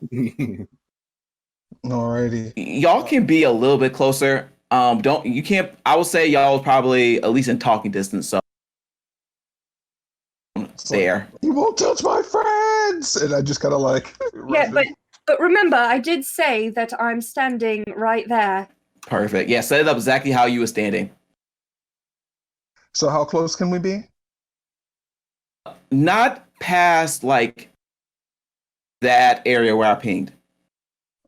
Alrighty. Y'all can be a little bit closer. I would say y'all probably at least in talking distance. So there. You won't touch my friends, and I just kind of like. Yeah, but remember, I did say that I'm standing right there. Perfect. Yeah, set it up exactly how you were standing. So how close can we be? Not past like that area where I pinged.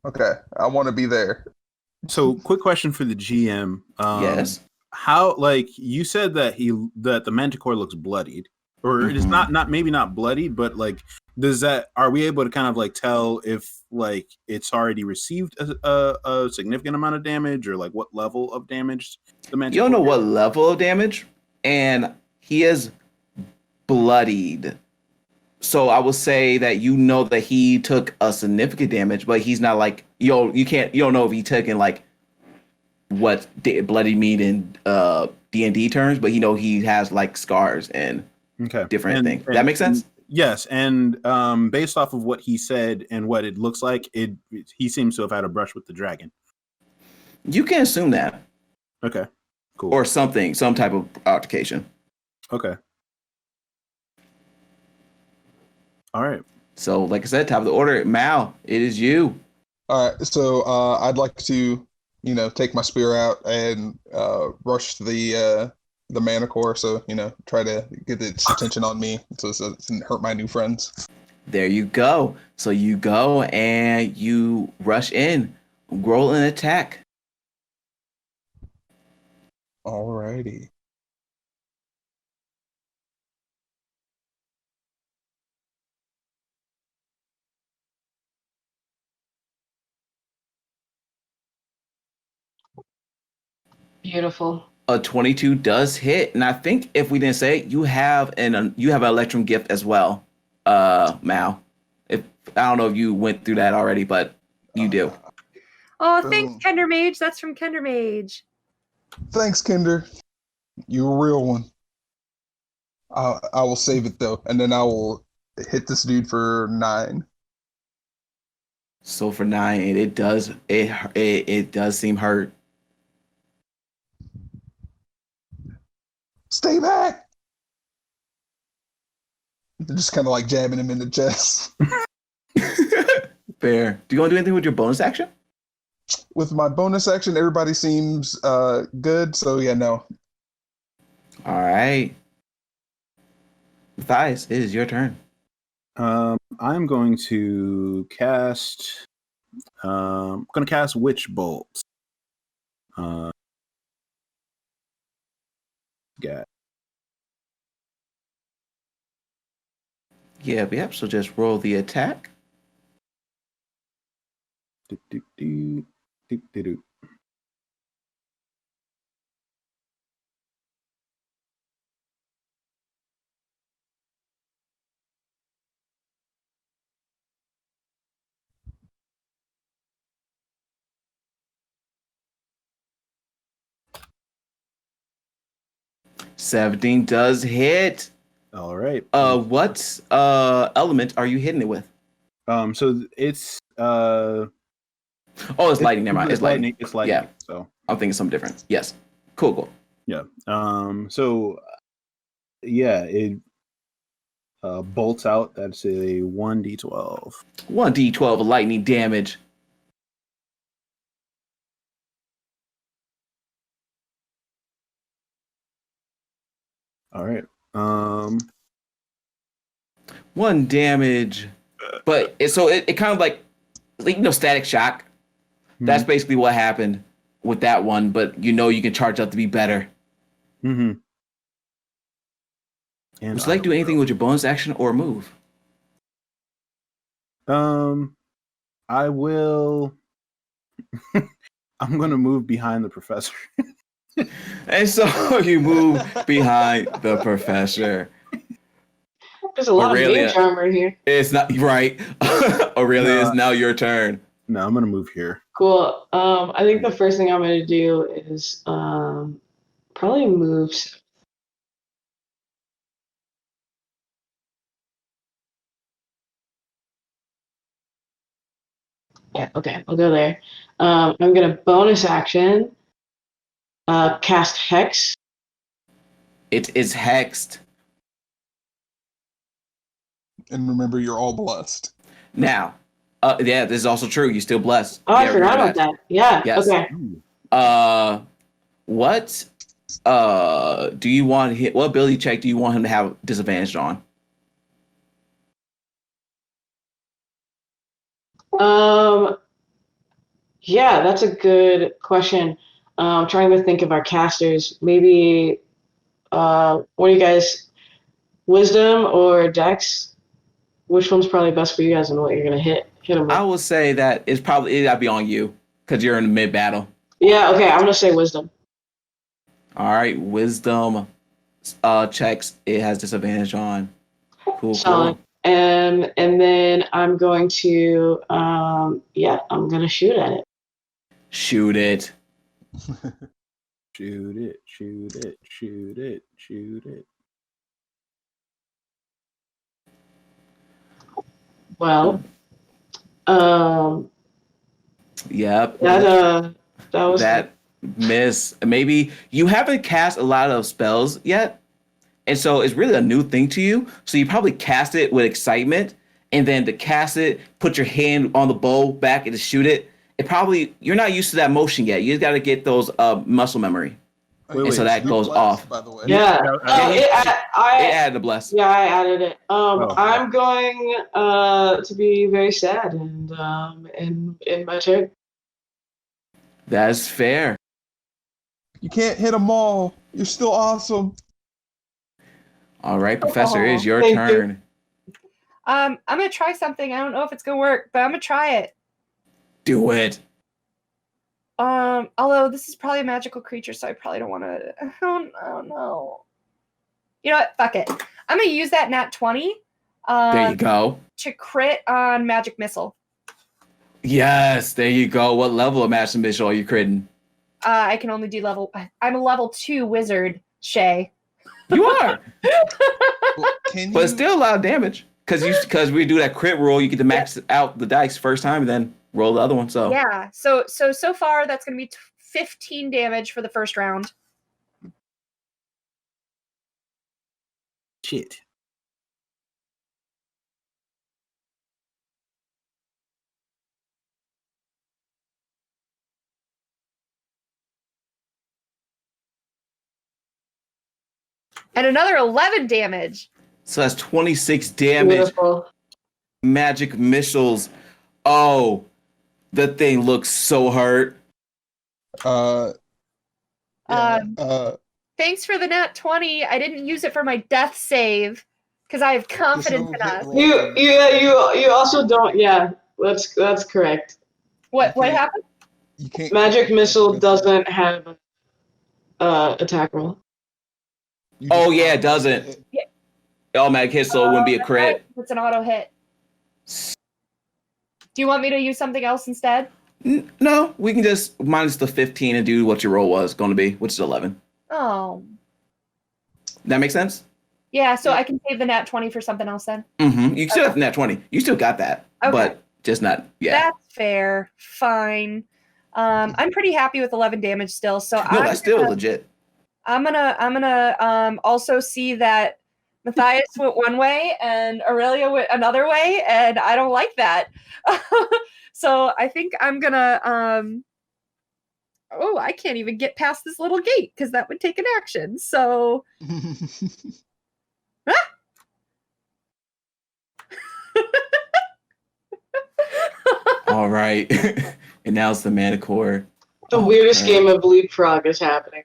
Okay, I want to be there. So, quick question for the GM. Yes. How, like, you said that the Manticore looks bloodied, or it is not maybe not bloodied, but like, are we able to kind of like tell if like it's already received a significant amount of damage, or like what level of damage the Manticore? You don't know what level of damage, and he is bloodied. So I will say that you know that he took a significant damage, but he's not like you don't know if he took in like what bloody mean in D&D terms, but you know he has like scars and different things. That makes sense? Yes, and based off of what he said and what it looks like, he seems to have had a brush with the dragon. You can assume that. Okay, cool. Or something, some type of altercation. Okay. All right. So, like I said, top of the order, Mal, it is you. All right, so I'd like to, take my spear out and rush the Manticore. So, try to get its attention on me so it doesn't hurt my new friends. There you go. So you go and you rush in, roll an attack. Alrighty. Beautiful. A 22 does hit, and I think if we didn't say it, you have an Electrum gift as well, Mal. I don't know if you went through that already, but you do. Oh, thanks, Kender Mage. That's from Kender Mage. Thanks, Kinder. You're a real one. I will save it though, and then I will hit this dude for 9. So for 9, it does seem hurt. Stay back! Just kind of like jabbing him in the chest. Fair. Do you want to do anything with your bonus action? With my bonus action, everybody seems good, so yeah, no. All right. Matthias, it is your turn. I'm going to cast. Witch Bolt. Yeah. Yep. So just roll the attack. Do. 17 does hit. All right. What element are you hitting it with? So it's it's lightning. Never mind. It's lightning. It's lightning. Yeah. So I'm thinking something different. Yes. Cool. Yeah. It bolts out. That's a 1d12. 1d12 of lightning damage. All right. 1 damage, but it kind of like static shock. Mm-hmm. That's basically what happened with that one. But you can charge up to be better. Mm-hmm. And would you like to do anything with your bonus action or move? I will. I'm gonna move behind the professor. And so you move behind the professor. There's a lot of mage armor here. It's not right. Aurelia, it's now your turn. No, I'm gonna move here. Cool. I think the first thing I'm gonna do is probably moves. Yeah, okay, I'll go there. I'm gonna bonus action, cast Hex. It is hexed. And remember, you're all blessed. Now, yeah, this is also true. You're still blessed. Oh, I Yeah, forgot remember about that. Yeah, Yes. okay. What do you want him, what ability check do you want him to have disadvantaged on? Yeah, that's a good question. Trying to think of our casters. Maybe, what do you guys, Wisdom or Dex? Which one's probably best for you guys and what you're gonna hit him with? I will say that it's probably it gotta be on you because you're in the mid battle. Yeah, okay, I'm gonna say Wisdom. All right, wisdom checks it has disadvantage on. Cool, Solid. cool. And then I'm going to, yeah, I'm gonna shoot at it. Shoot it. Shoot it, shoot it, shoot it, shoot it. Well, Yep. that was That miss. Maybe you haven't cast a lot of spells yet, and so it's really a new thing to you. So you probably cast it with excitement, and then to cast it, put your hand on the bow back and to shoot it. It probably you're not used to that motion yet. You just got to get those muscle memory, and so that You're goes blessed, off. by the way. yeah. It added the bless. Yeah, I added it. okay. I'm going to be very sad and in my turn. That's fair. You can't hit them all. You're still awesome. All right, Professor, it is your Thank you. turn. I'm gonna try something. I don't know if it's gonna work, but I'm gonna try it. Do it. Although this is probably a magical creature, so I probably don't want to. Oh no. You know what? Fuck it. I'm gonna use that nat 20. There you go. To crit on magic missile. Yes, there you go. What level of Master Missile are you critting? I can only do level. I'm a level 2 wizard, Shay. You are, Well, can but you? it's still a lot of damage because we do that crit roll. You get to max out the dice first time, and then roll the other one. So Yeah. So far that's gonna be 15 damage for the first round. Shit. And another 11 damage. So that's 26 damage. Beautiful. Magic missiles. Oh, the thing looks so hurt. Yeah, Thanks for the nat 20. I didn't use it for my death save because I have confidence in us. You also don't. Yeah, that's correct. What happened? you can't. Magic missile doesn't have attack roll. You Oh just- yeah, it doesn't. Automatic hit, so it wouldn't be a crit. It's an auto hit. Do you want me to use something else instead? No, we can just minus the 15 and do what your roll was going to be, which is 11. Oh. That makes sense? Yeah, so I can save the nat 20 for something else then. Mm-hmm. You still have that 20. You still got that, Okay. but just not yet. That's fair. Fine. I'm pretty happy with 11 damage still. So No, that's still legit. I'm gonna also see that Matthias went one way and Aurelia went another way, and I don't like that. So I think I'm gonna oh, I can't even get past this little gate because that would take an action. So All right. And now it's the Manicore. The weirdest game of leapfrog is happening.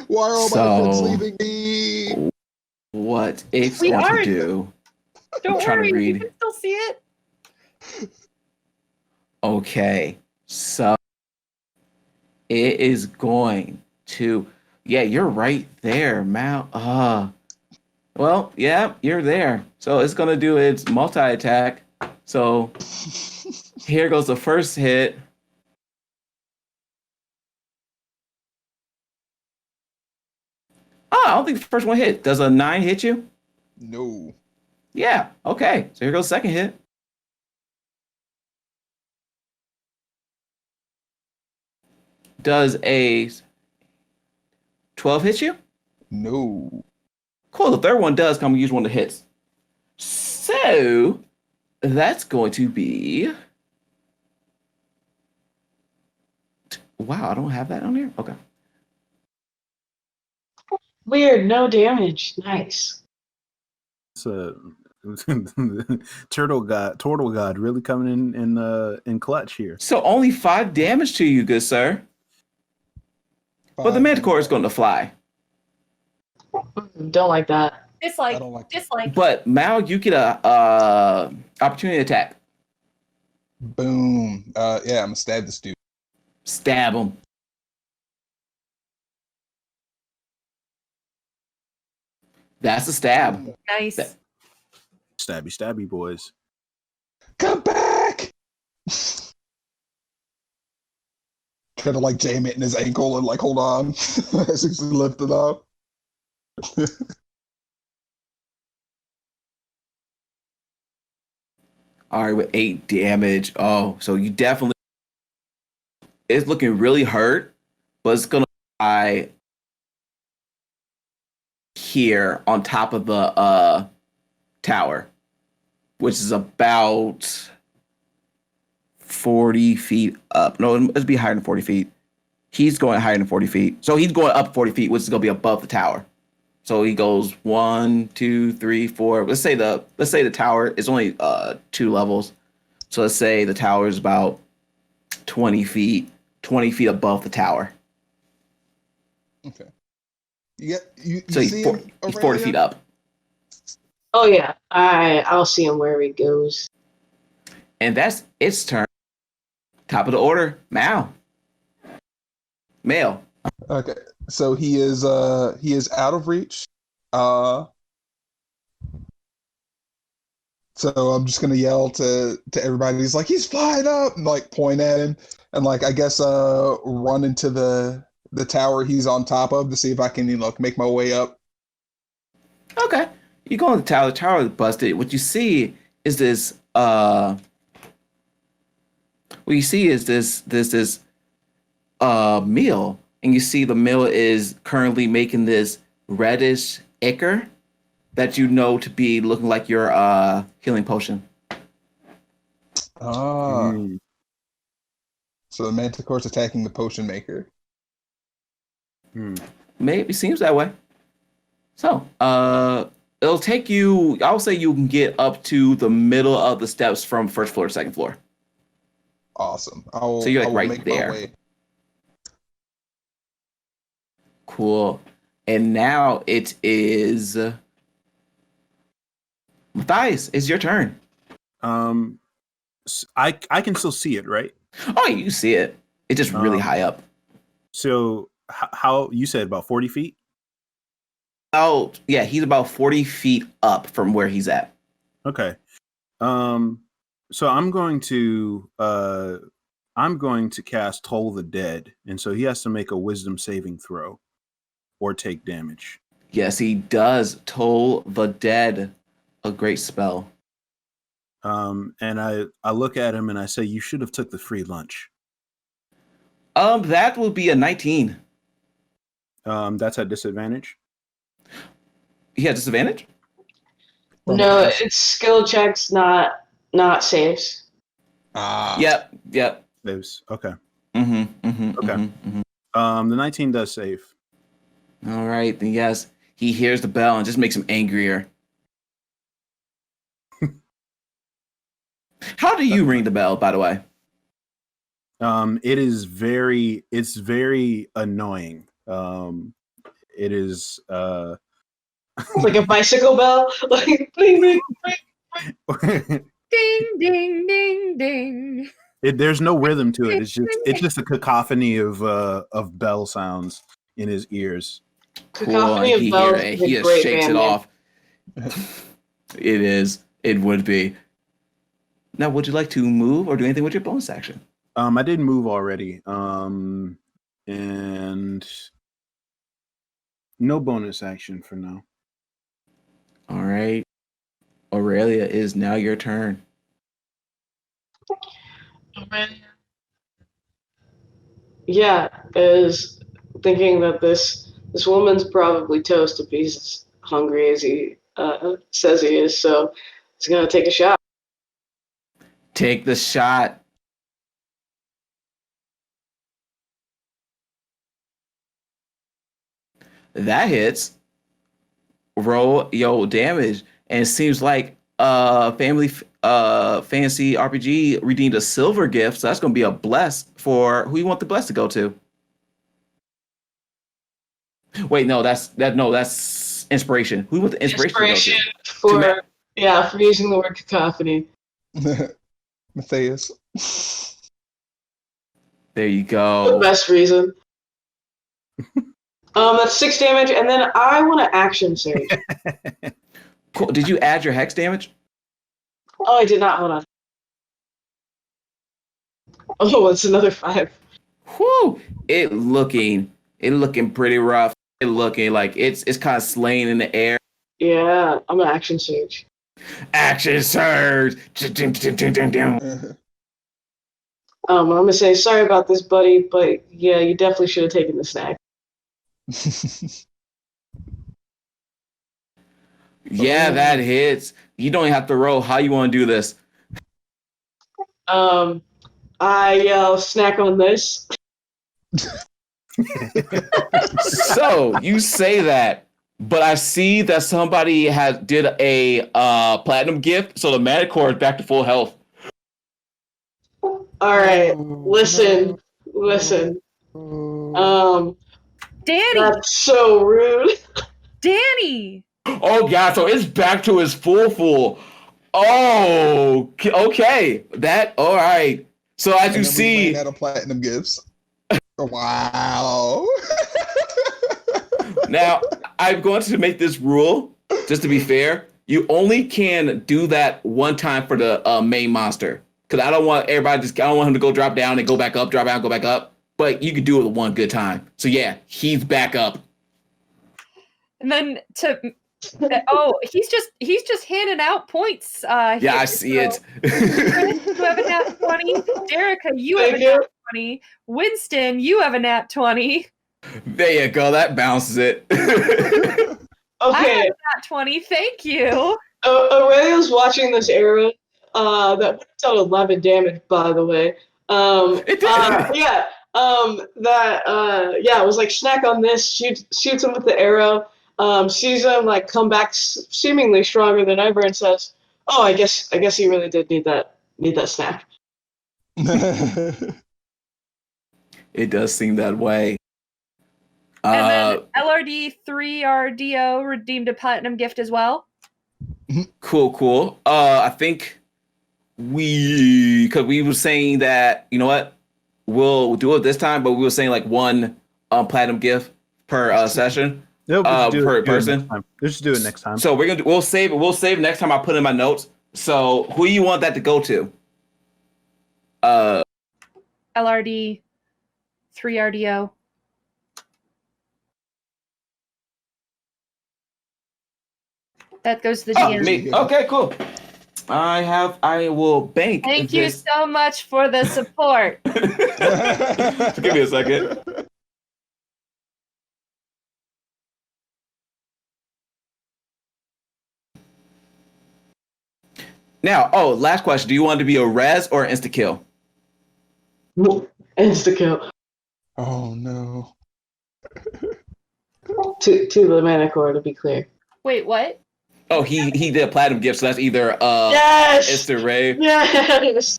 Why are all my friends So- leaving me? What it's We going are- to do. don't trying to worry, you read. can still see it. Okay. So it is going to yeah, you're right there, Mal. Well, yeah, you're there. So it's gonna do its multi-attack. So here goes the first hit. Oh, I don't think the first one hit. Does a 9 hit you? No. Yeah. Okay. So here goes the second hit. Does a 12 hit you? No. Cool. The third one does come and use one of the hits. So that's going to be. Wow, I don't have that on here. Okay. Weird, no damage. Nice. It's turtle god really coming in clutch here. So only 5 damage to you, good sir. But the Manticore is going to fly. Don't like that. Dislike. I don't like that. Dislike. But Mal, you get a opportunity attack. Boom. Yeah, I'm gonna stab this dude. Stab him. That's a stab. Nice. Stabby, boys. Come back! Try to like jam it in his ankle and like hold on as he's lifted up. All right, with 8 damage. Oh, so you definitely. It's looking really hurt, but it's gonna die here on top of the tower, which is about 40 feet up. No, it'd be higher than 40 feet. He's going higher than 40 feet. So he's going up 40 feet, which is going to be above the tower. So he goes 1, 2, 3, 4. Let's say the tower is only 2 levels. So let's say the tower is about 20 feet above the tower. Okay. You So see him, he's 40 feet up. Oh yeah, I'll see him wherever he goes. And that's its turn. Top of the order, Mael. Okay, so he is out of reach. So I'm just gonna yell to everybody. He's like, he's flying up, and like point at him, and like I guess run into the tower he's on top of to see if I can make my way up. Okay. You go on the tower. The tower is busted. What you see is this. What you see is this meal, and you see the meal is currently making this reddish ichor that you know to be looking like your healing potion. Ah. So the Manticore's attacking the potion maker. Maybe seems that way. So, it'll take you. I'll say you can get up to the middle of the steps from first floor to second floor. Awesome. So you're like I will right make there. my way. Cool. And now it is Matthias. It's your turn. I can still see it, right? Oh, you see it. It's just really high up. So how you said about 40 feet? Oh, yeah, he's about 40 feet up from where he's at. Okay. So I'm going to cast Toll the Dead, and so he has to make a Wisdom saving throw or take damage. Yes, he does. Toll the Dead, a great spell. And I look at him and I say, "You should have took the free lunch." That will be a 19. That's at disadvantage. He has disadvantage? No, it's skill checks, not saves. Yep. Saves. Okay. Okay. The 19 does save. All right. Then yes, he hears the bell and just makes him angrier. How do you ring the bell, by the way? It's very annoying. It is Like a bicycle bell, like bling, bling, bling. Ding, ding, ding, ding. There's no rhythm to it. It's just a cacophony of bell sounds in his ears. Cacophony of He bells hear it. is a He just great shakes band it name. off. It is. It would be. Now, would you like to move or do anything with your bonus action? I did move already. And No bonus action for now. All right. Aurelia, is now your turn. Yeah, is thinking that this woman's probably toast if he's as hungry as he says he is, so he's gonna take a shot. Take the shot. That hits. Roll yo damage, and it seems like family fancy RPG redeemed a silver gift, so that's gonna be a bless for who you want the bless to go to. Wait, no, that's inspiration. Who you want the inspiration to go to? For using the word cacophony. Matthias. There you The go. best reason. That's 6 damage, and then I want to action surge. Cool. Did you add your hex damage? Oh, I did not. Hold on. Oh, it's another 5. Whew. It looking pretty rough. It looking like it's kind of slaying in the air. Yeah, I'm gonna action surge. Action surge. I'm gonna say sorry about this, buddy, but yeah, you definitely should have taken the snack. Yeah, that hits. You don't have to roll. How you want to do this? I yell, snack on this. So you say that, but I see that somebody did a platinum gift, so the mana core is back to full health. All right, listen. Danny! That's so rude. Danny! Oh god, so it's back to his full. Oh, okay. That all right. So as you see, out of platinum gifts. Wow. now I'm going to make this rule just to be fair. You only can do that one time for the main monster, because I don't want everybody I don't want him to go drop down and go back up, drop down, go back up. But you could do it one good time. So yeah, he's back up. And then he's just handing out points. Yeah, here. I see it. Chris, you have a nat 20. Derica, you have a nat 20. Winston, you have a nat 20. There you go. That bounces it. I have Okay, a nat 20. Thank you. Aurelia's watching this arrow. That dealt 11 damage, by the way. It did. Yeah. It was like snack on this. Shoots him with the arrow. Sees him like come back seemingly stronger than ever, and says, "Oh, I guess he really did need that snack." It does seem that way. And then LRD 3RDO redeemed a platinum gift as well. Cool. I think because we were saying that, you know what, we'll do it this time, but we were saying like one platinum gift per session. Nope, per person. Let's just do it next time. So we'll save next time. I'll put in my notes. So who do you want that to go to? LRD 3RDO. That goes to the DM. Me. Okay, cool. I will bank. Thank you so much for the support. Give me a second. Now, last question. Do you want it to be a res or an insta kill? Insta kill. Oh no. To the mana core, to be clear. Wait, what? Oh, he did a platinum gift, so that's either Yes. insta ray. Yes.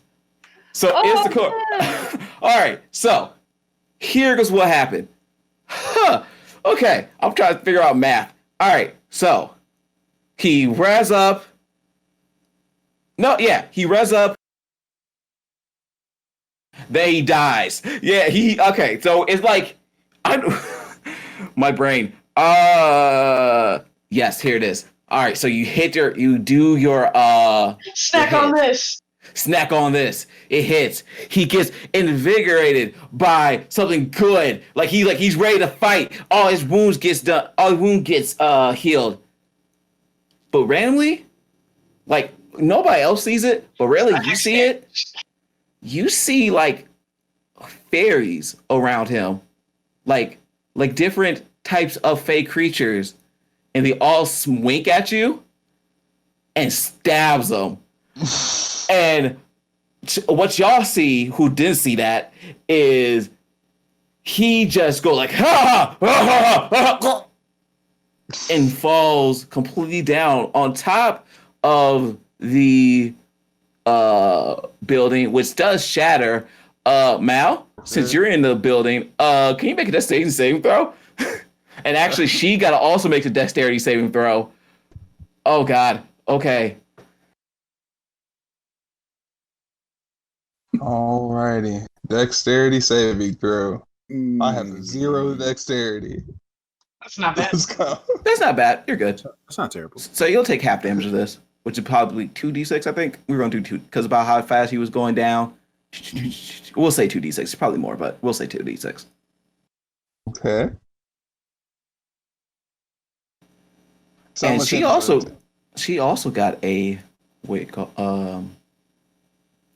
So insta core. Yeah. All right. So here goes what happened. Okay, I'm trying to figure out math. All right. So he res up. He res up. Then he dies. Yeah, okay. So it's like my brain. Yes, here it is. All right, so you do your Snack on this. Snack on this. It hits. He gets invigorated by something good. Like he's ready to fight. All his wounds gets done. All his wound gets healed. But randomly, like nobody else sees it, but rarely you see it. You see like fairies around him, like different types of fey creatures, and they all wink at you and stabs them. And what y'all see, who didn't see that, is he just goes like ha, ha, ha, ha, ha, and falls completely down on top of the building, which does shatter. Mal, since you're in the building, can you make a dexterity saving throw? And actually, she got to also make a dexterity saving throw. Oh God. Okay. Alrighty. Dexterity saving throw. I have 0 dexterity. That's not bad. Let's go. That's not bad. You're good. That's not terrible. So you'll take half damage of this, which is probably 2d6, I think. We're going to do 2, because about how fast he was going down. We'll say 2d6. Probably more, but we'll say 2d6. Okay. So And much she also got a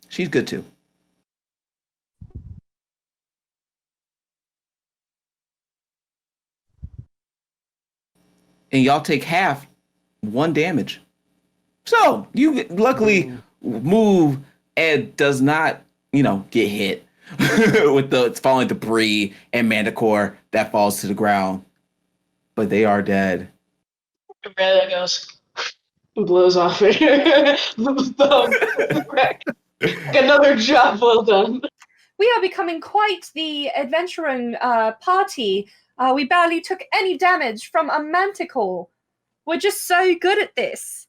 she's good too. And y'all take half 1 damage. So you luckily move and does not, get hit with the falling debris and manticore that falls to the ground. But they are dead. Aurelia goes and blows off her thumb. Another job well done. We are becoming quite the adventuring party. We barely took any damage from a manticore. We're just so good at this.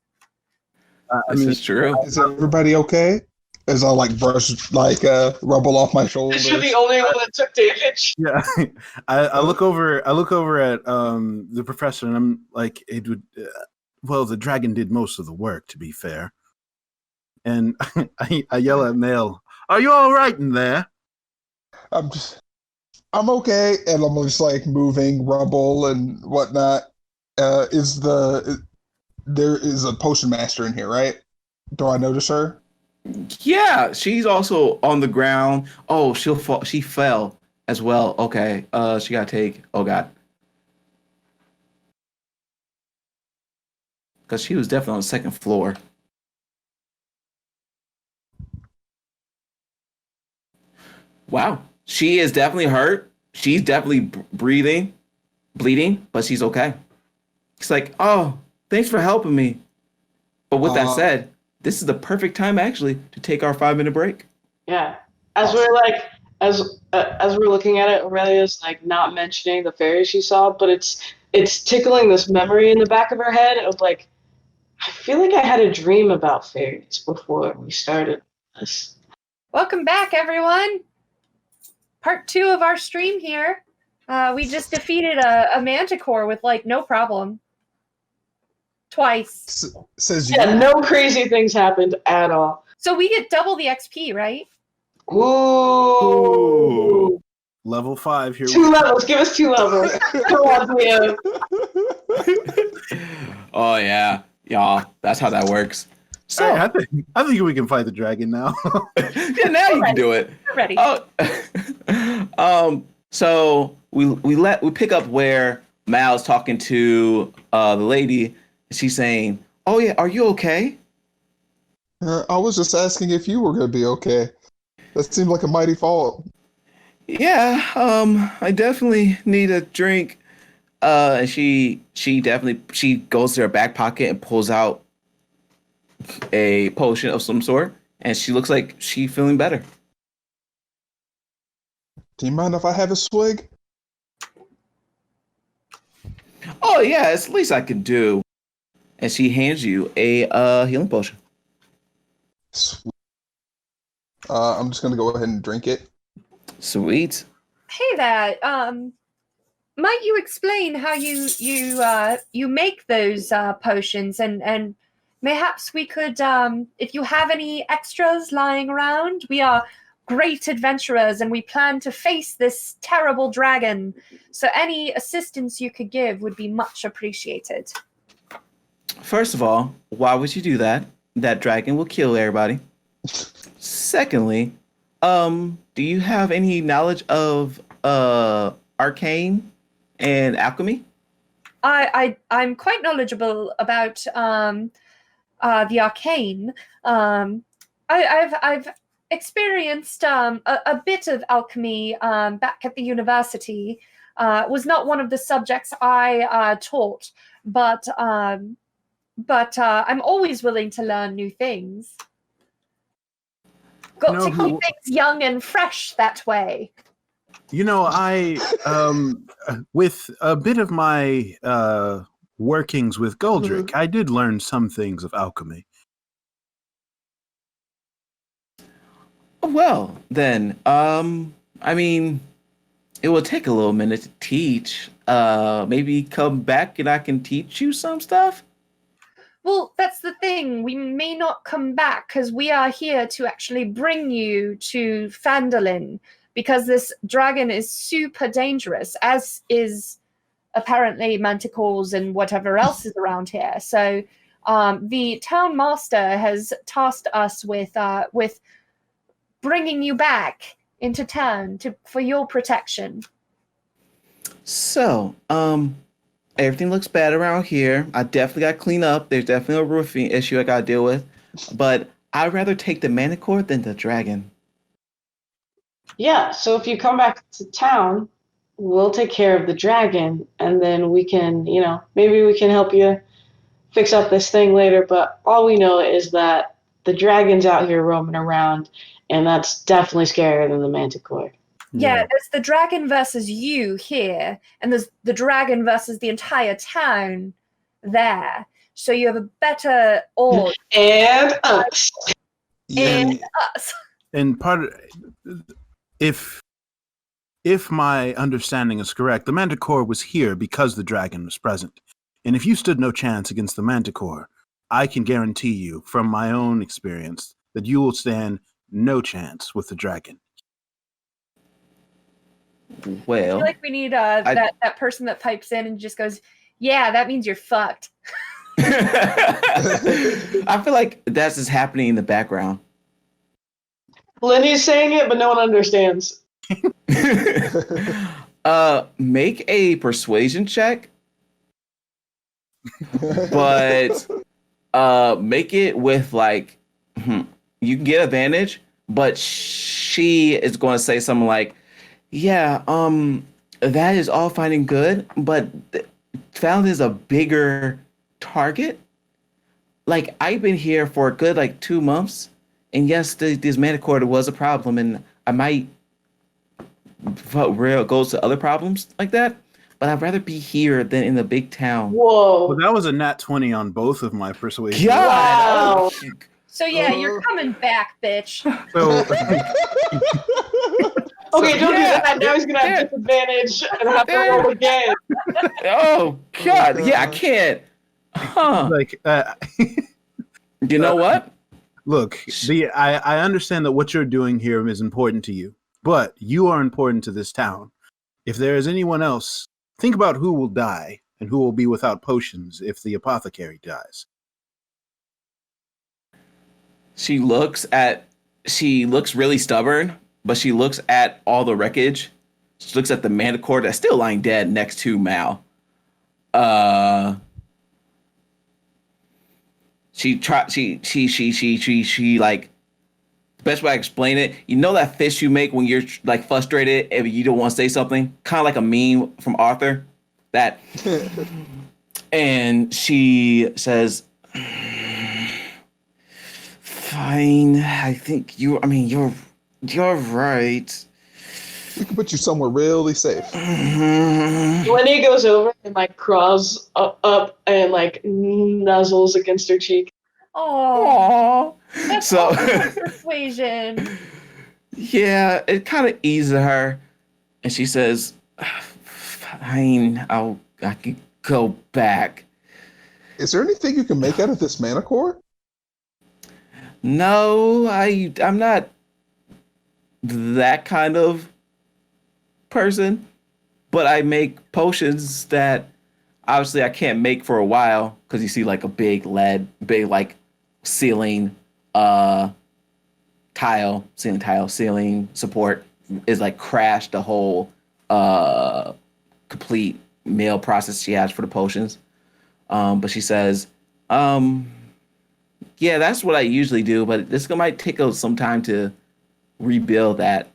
This is true. Is everybody okay? As I brush rubble off my shoulders. You're the only one that took damage. Yeah, I look over at the professor, and I'm like, it would. Well, the dragon did most of the work, to be fair. And I yell at Mael, "Are you all right in there?" I'm okay, and I'm just moving rubble and whatnot. There is a potion master in here, right? Do I notice her? Yeah, she's also on the ground. Oh, she'll fall. She fell as well. Okay. She got to take. Oh God. Because she was definitely on the second floor. Wow. She is definitely hurt. She's definitely bleeding, but she's okay. She's like, oh, thanks for helping me. But with that said, this is the perfect time actually to take our 5-minute break. Yeah. As we're as we're looking at it, Aurelia's not mentioning the fairy she saw, but it's tickling this memory in the back of her head of I feel like I had a dream about fairies before we started this. Welcome back, everyone. Part 2 of our stream here. We just defeated a manticore with no problem. Twice. Says Yeah, no crazy things happened at all. So we get double the XP, right? Ooh. Level 5 here. 2 levels. Give us 2 levels. Come on, Leo. Oh yeah, y'all. That's how that works. So Hey, I think we can fight the dragon now. yeah, now you can do it. We're ready. So we pick up where Mal's talking to the lady. She's saying, "Oh yeah, are you okay?" I was just asking if you were going to be okay. That seemed like a mighty fault. Yeah, I definitely need a drink. And she goes to her back pocket and pulls out a potion of some sort, and she looks like she's feeling better. Do you mind if I have a swig? Oh yeah, it's the least I could do. And she hands you a healing potion. Sweet. I'm just going to go ahead and drink it. Sweet. Hey there. Might you explain how you make those potions and mayhaps we could, if you have any extras lying around, we are great adventurers and we plan to face this terrible dragon. So any assistance you could give would be much appreciated. First of all, why would you do that? That dragon will kill everybody. Secondly, do you have any knowledge of arcane and alchemy? I'm quite knowledgeable about the arcane. I've experienced a bit of alchemy back at the university. Was not one of the subjects I taught, but I'm always willing to learn new things. Got to keep things young and fresh that way. You know, I, with a bit of my workings with Goldrick, I did learn some things of alchemy. Well, then, I mean, it will take a little minute to teach. Maybe come back and I can teach you some stuff? Well, that's the thing. We may not come back because we are here to actually bring you to Phandalin, because this dragon is super dangerous, as is apparently manticores and whatever else is around here. So the town master has tasked us with bringing you back into town for your protection. So, everything looks bad around here. I definitely got to clean up. There's definitely a roofing issue I got to deal with. But I'd rather take the manticore than the dragon. Yeah, so if you come back to town, we'll take care of the dragon, and then we can, maybe we can help you fix up this thing later. But all we know is that the dragon's out here roaming around, and that's definitely scarier than the manticore. Yeah, there's the dragon versus you here, and there's the dragon versus the entire town there. So you have a better odds. And us. And us. And part of, if my understanding is correct, the manticore was here because the dragon was present. And if you stood no chance against the manticore, I can guarantee you from my own experience that you will stand no chance with the dragon. Well, I feel like we need that person that pipes in and just goes, yeah, that means you're fucked. I feel like that's just happening in the background. Lenny's saying it, but no one understands. Make a persuasion check, but make it with like, you can get advantage, but she is going to say something like, yeah, that is all fine and good, but Fallon is a bigger target. Like, I've been here for a good 2 months, and yes, this manticore was a problem, and I might go to other problems like that, but I'd rather be here than in the big town. Whoa. Well, that was a nat 20 on both of my persuasion. God! Wow. So yeah, you're coming back, bitch. So, Okay, don't do that. Now he's going to have disadvantage and have to roll again. Oh, God. Yeah, I can't. Huh. You know what? Look, I understand that what you're doing here is important to you, but you are important to this town. If there is anyone else, think about who will die and who will be without potions if the apothecary dies. She looks really stubborn, but she looks at all the wreckage. She looks at the manticore that's still lying dead next to Mael. She like, the best way I explain it, you know that fist you make when you're like frustrated and you don't want to say something? Kind of like a meme from Arthur. That. And she says, fine, I think you're right. We can put you somewhere really safe. Lenny goes over and crawls up and nuzzles against her cheek. Oh, that's So persuasion. yeah, it kind of eases her, and she says, "Fine, I can go back." Is there anything you can make out of this mana core? No, I'm not that kind of person, but I make potions that obviously I can't make for a while because you see like a big like ceiling ceiling support is like crashed the whole complete mail process she has for the potions. But she says, yeah, that's what I usually do, but this might take some time to rebuild that.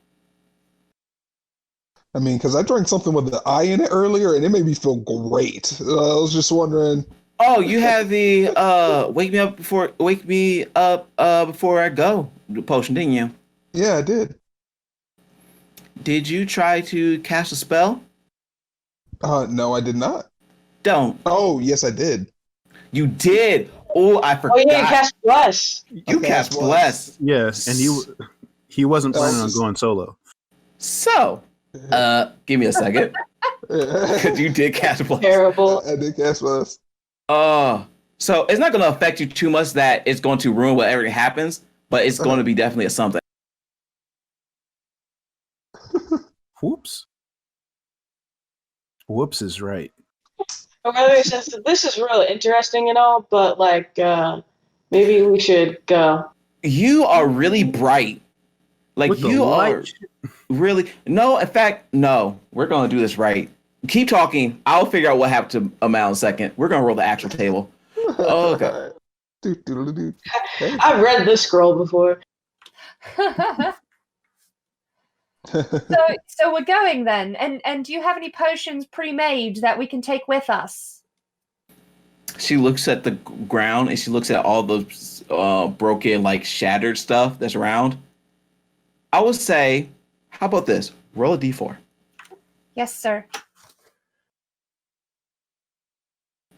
I mean, because I drank something with the I in it earlier, and it made me feel great. I was just wondering. Oh, you have the wake me up before I go potion, didn't you? Yeah, I did. Did you try to cast a spell? No, I did not. Don't. Oh, yes, I did. You did. Oh, I forgot. Oh, yeah, cast Bless. You cast Bless. Yes, and he wasn't planning on going solo. So, give me a second. Because you did cast Bless. Terrible. I did cast Bless. So it's not going to affect you too much that it's going to ruin whatever happens, but it's going to be definitely a something. Whoops. Whoops is right. Okay, since this is really interesting and all, but like maybe we should go. You are really bright. Like With the you light? are really no. In fact, no. We're gonna do this right. Keep talking. I'll figure out what happened to Mael in a second. We're gonna roll the actual table. Okay. I've read this scroll before. So we're going then. And do you have any potions pre-made that we can take with us? She looks at the ground and she looks at all the broken, like shattered stuff that's around. I would say, how about this? Roll a d4. Yes, sir.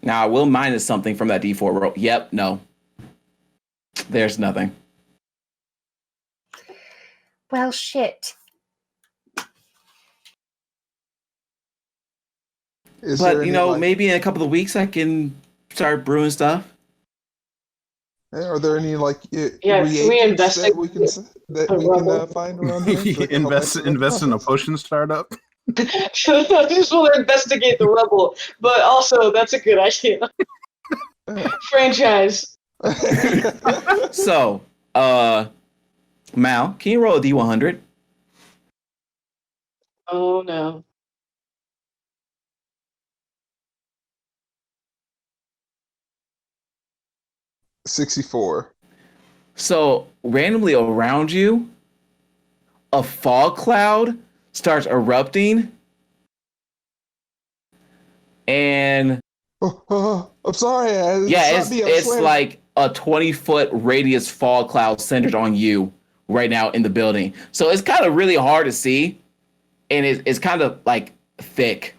Now I will minus something from that d4 roll. Yep, no. There's nothing. Well, shit. But you know, maybe in a couple of weeks I can start brewing stuff. Are there any like can we investigate that we can find around here? Invest in a potion startup. I just want to investigate the rubble, but also that's a good idea. Franchise. So, Mal, can you roll a d100? Oh no. $64. So randomly around you, a fog cloud starts erupting, and I'm sorry. It's like a 20-foot radius fog cloud centered on you right now in the building. So it's kind of really hard to see, and it's kind of like thick.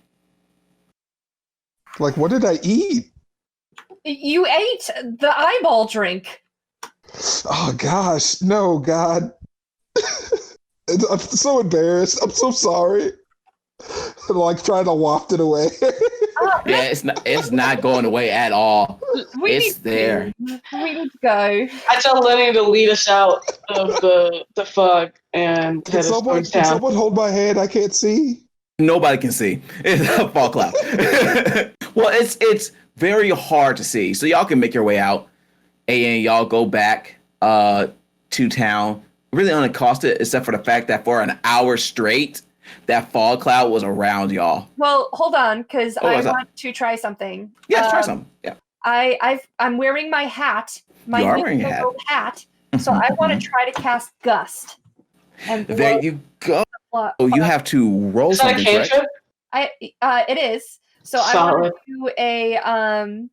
Like, what did I eat? You ate the eyeball drink. Oh gosh, no, God. I'm so embarrassed. I'm so sorry. I'm like trying to waft it away. Yeah, it's not going away at all. It's there. We need to go. I tell Lenny to lead us out of the fog and Can someone hold my hand? I can't see. Nobody can see. It's a fog cloud. Well, it's very hard to see. So y'all can make your way out, and y'all go back to town. Really unaccosted, except for the fact that for an hour straight, that fog cloud was around y'all. Well, hold on, because I want to try something. Yeah, try something. Yeah. I'm wearing my hat. You are wearing a hat. So I want to try to cast Gust. And there you go. Oh, you have to roll is that something, correct? It is. So I want to do a I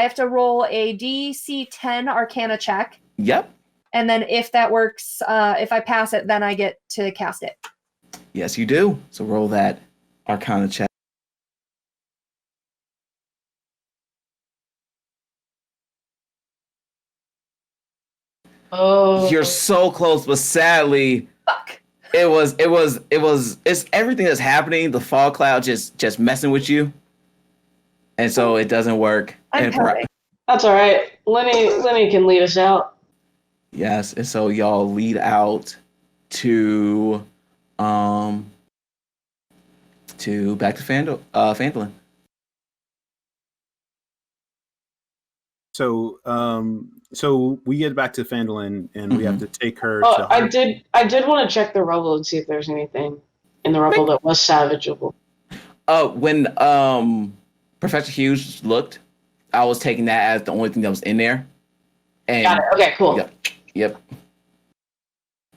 have to roll a DC 10 Arcana check. Yep. And then if that works, if I pass it, then I get to cast it. Yes, you do. So roll that Arcana check. Oh. You're so close, but sadly, fuck. It's everything that's happening. The fog cloud just messing with you. and so it doesn't work. I'm And pouting. That's all right. Lenny can lead us out. yes, and so y'all lead out to back to Phandalin. So we get back to Phandalin, and we have to take her Oh, to. I did want to check the rubble and see if there's anything in the rubble that was salvageable. When Professor Hughes looked, I was taking that as the only thing that was in there. And Got it. Okay, cool. Yep.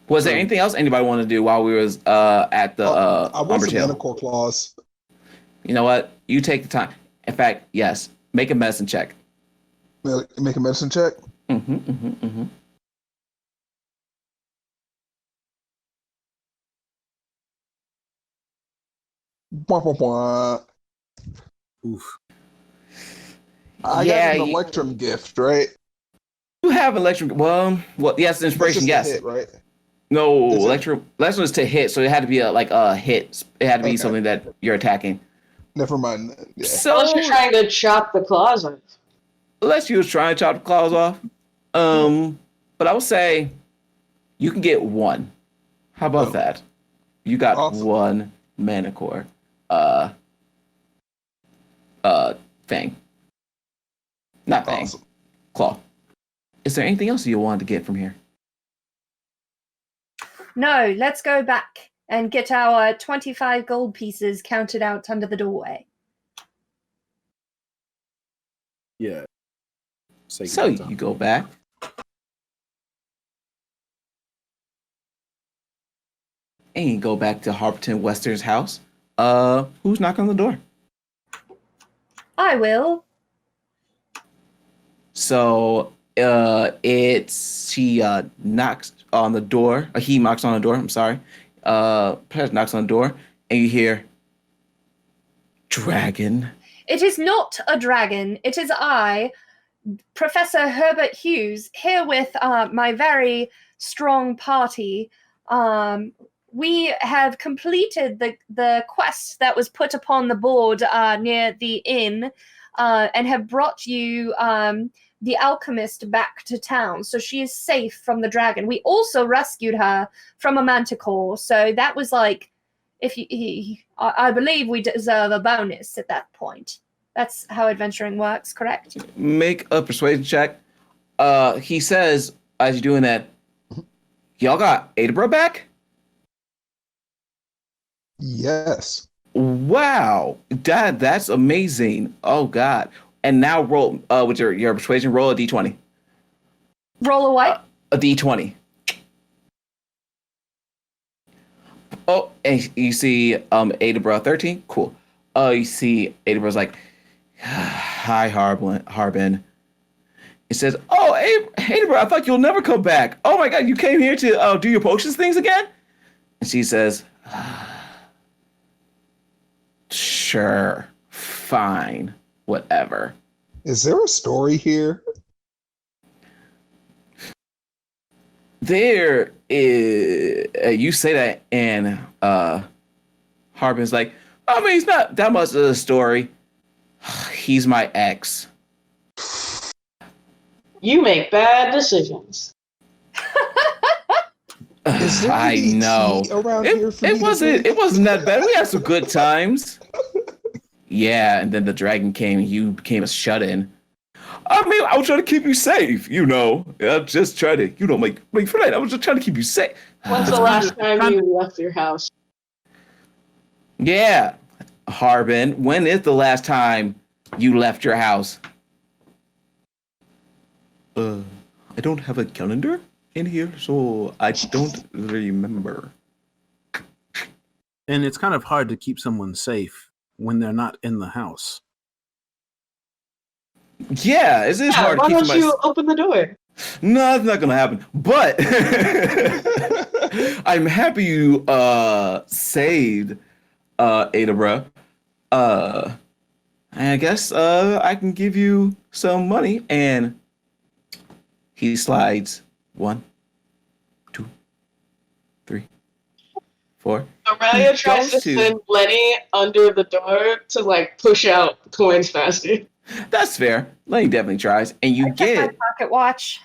Was there anything else anybody wanted to do while we was at the I want Umber some Tail? Manticore claws. You know what? You take the time. In fact, yes. Make a medicine check. Make a medicine check. Mm-hmm. Wah, wah, wah. Oof. I Yeah, got an Electrum gift, right? You have electric. Well, yes, inspiration. That's just Yes. a hit, right? No, Is it? electrum is to hit, so it had to be a hit. It had to be Okay. something that you're attacking. Never mind. Yeah. So Unless you're trying to chop the claws off. unless you was trying to chop the claws off, but I would say you can get one. How about that? You got Awesome. one Manicore, Fang. Not Fang. Awesome. Claw. Is there anything else you wanted to get from here? No, let's go back and get our 25 gold pieces counted out under the doorway. Yeah. So you go back. And you go back to Harperton Western's house. Who's knocking on the door? I will. So she knocks on the door. He knocks on the door. I'm sorry. Professor knocks on the door, and you hear dragon. It is not a dragon. It is I, Professor Herbert Hughes, here with my very strong party. We have completed the quest that was put upon the board near the inn and have brought you the alchemist back to town. So she is safe from the dragon. We also rescued her from a manticore. So that was like, I believe we deserve a bonus at that point. That's how adventuring works, correct? Make a persuasion check. He says, as you're doing that, y'all got Adabra back? Yes. Wow, that's amazing. Oh God! And now roll with your persuasion. Roll a d20. Roll away. A d20. Oh, and you see Adabra 13. Cool. You see Adabra's like, hi Harbin. It says, oh, Adabra, I thought you'll never come back. Oh my God, you came here to do your potions things again? And she says, sure, fine, whatever. Is there a story here? There is. You say that, and Harbin's like, I mean, it's not that much of a story. He's my ex. You make bad decisions. Is there I any know. tea around here for me It to wasn't. drink? It wasn't that bad. We had some good times. Yeah, and then the dragon came. And you became a shut-in. I mean, I was trying to keep you safe. You know, I'm just trying to, make friend. I was just trying to keep you safe. When's the last time you left your house? Yeah, Harbin. When is the last time you left your house? I don't have a calendar in here, so I don't remember. And it's kind of hard to keep someone safe when they're not in the house. Yeah, it is hard to Why keep don't you open the door? No, it's not gonna happen. But I'm happy you saved Adabra. I guess I can give you some money, and he slides 1, 2, 3, 4. Aurelia He tries to goes to- send Lenny under the door to like push out coins faster. That's fair. Lenny definitely tries, and you Check my get pocket watch.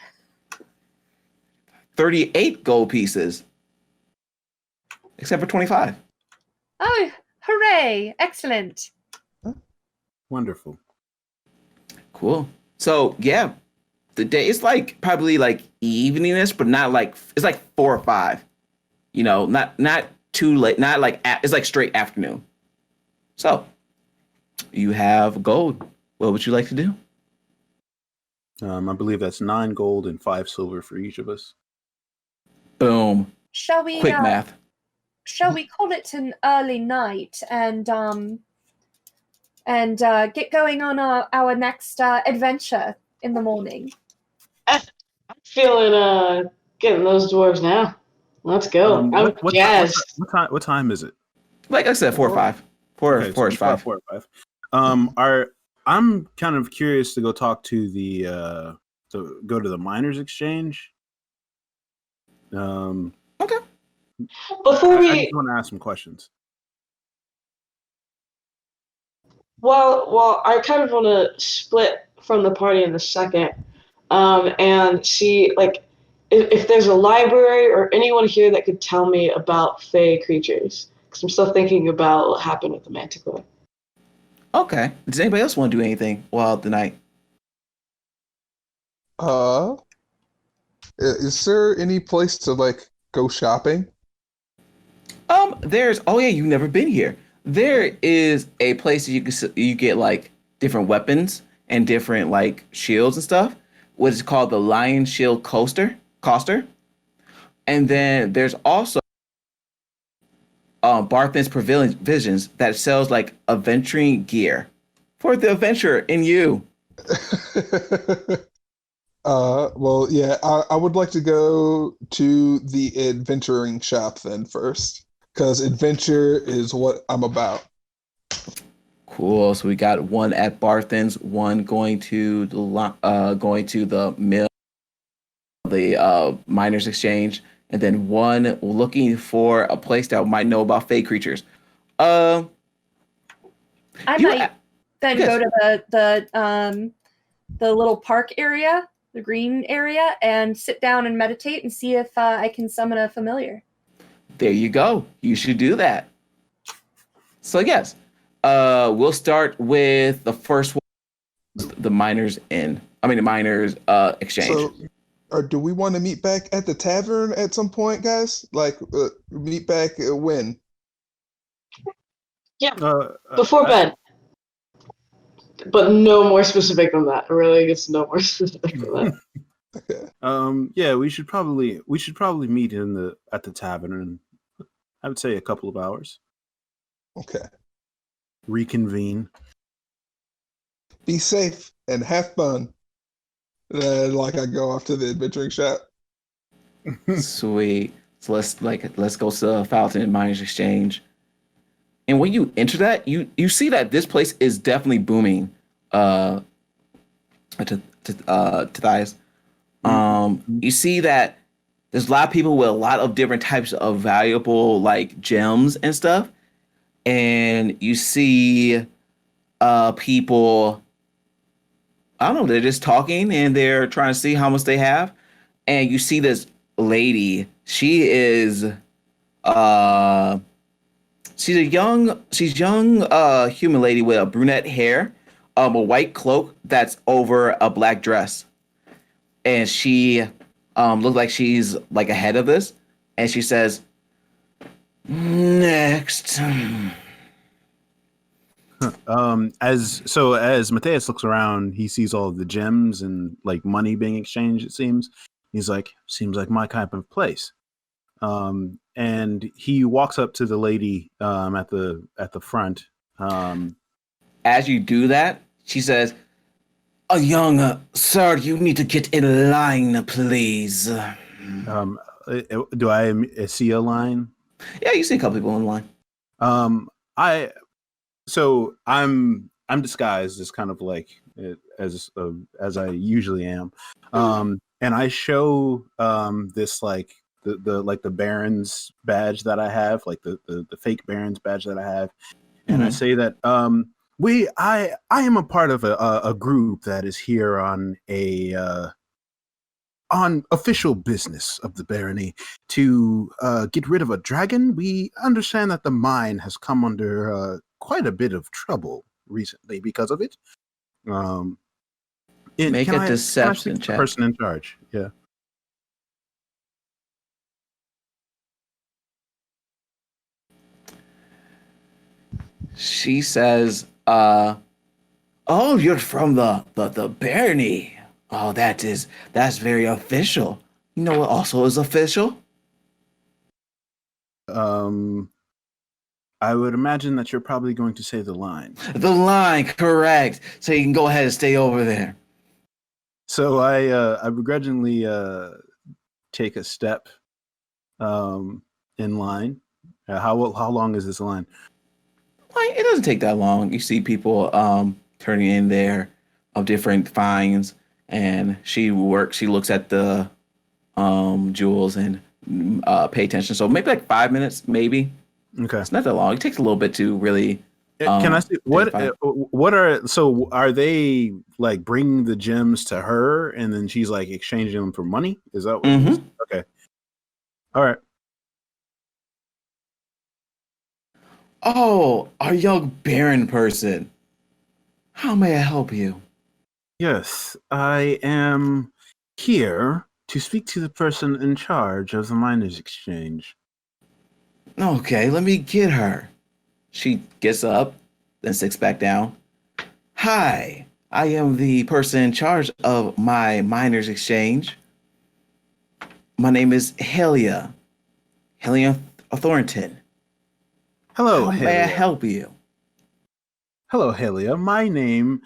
38 gold pieces, except for 25. Oh, hooray! Excellent. Wonderful. Cool. So yeah, the day it's like probably like eveningish, but not like it's like 4 or 5. You know, not too late, not like it's like straight afternoon. So you have gold. What would you like to do? I believe that's 9 gold and 5 silver for each of us. Boom. Shall we? Quick math. Shall we call it an early night and get going on our next adventure in the morning? I'm feeling getting those dwarves now. Let's go. I'm jazzed. What time is it? Like I said, 4 or 5. 4 Okay, or 5. 4 or 5. I'm kind of curious to go talk to the go to the miners' exchange. Okay. Before I just want to ask some questions. Well, I kind of want to split from the party in a second, and see like if there's a library or anyone here that could tell me about fey creatures, because I'm still thinking about what happened with the Manticore. Okay. Does anybody else want to do anything while the night? Is there any place to like go shopping? You've never been here. There is a place that you get like different weapons and different like shields and stuff, which is called the Lion Shield Coaster. And then there's also Barthen's Provisions that sells like adventuring gear for the adventurer in you. Well, yeah, I would like to go to the adventuring shop then first, because adventure is what I'm about. Cool. So we got one at Barthen's, one going to the mill, the miners' exchange, and then one looking for a place that might know about fey creatures. I might then yes. go to the little park area, the green area, and sit down and meditate and see if I can summon a familiar. There you go. You should do that. So yes, we'll start with the first one, the miners' exchange. So, do we want to meet back at the tavern at some point, guys? Like, meet back when? Yeah, before bed. But no more specific than that. It really gets no more specific than that. Okay. Yeah, we should probably meet at the tavern in, I would say, a couple of hours. Okay. Reconvene. Be safe and have fun. Like I go off to the adventuring shop. Sweet. So let's go to the Fountain and Miners Exchange. And when you enter that, you see that this place is definitely booming. To Thias. You see that there's a lot of people with a lot of different types of valuable like gems and stuff. And you see people, I don't know, they're just talking and they're trying to see how much they have. And you see this lady. She is she's a young human lady with a brunette hair, a white cloak that's over a black dress. And she looks like she's like ahead of this. And she says, "Next." As Matthias looks around, he sees all of the gems and like money being exchanged, it seems. He's like, seems like my kind of place. And he walks up to the lady at the front. As you do that, she says, "A young sir, you need to get in line, please." Do I see a line? Yeah, you see a couple people in line. I'm disguised as kind of like as I usually am, and I show this like the Baron's badge that I have, like the fake Baron's badge that I have, and I say that I am a part of a group that is here on on official business of the barony to get rid of a dragon. We understand that the mine has come under quite a bit of trouble recently because of it. Make a can I deception speak to the check. person in charge? Yeah. She says, "Oh, you're from the barony. Oh, that's very official. You know what also is official? I would imagine that you're probably going to say the line. The line, correct. So you can go ahead and stay over there." So I begrudgingly take a step in line. How long is this line? Like, it doesn't take that long. You see people turning in there of different finds, and she looks at the jewels and pay attention. So maybe like 5 minutes, maybe. Okay. It's not that long. It takes a little bit to really. Can I see are they like bringing the gems to her and then she's like exchanging them for money? Is that what it is? Okay. All right. Oh, our young Baron person. How may I help you? Yes, I am here to speak to the person in charge of the miners' exchange. Okay, let me get her. She gets up, then sits back down. Hi, I am the person in charge of my miners' exchange. My name is Helia Thornton. Hello, How may I Helia. help you? Hello, Helia. My name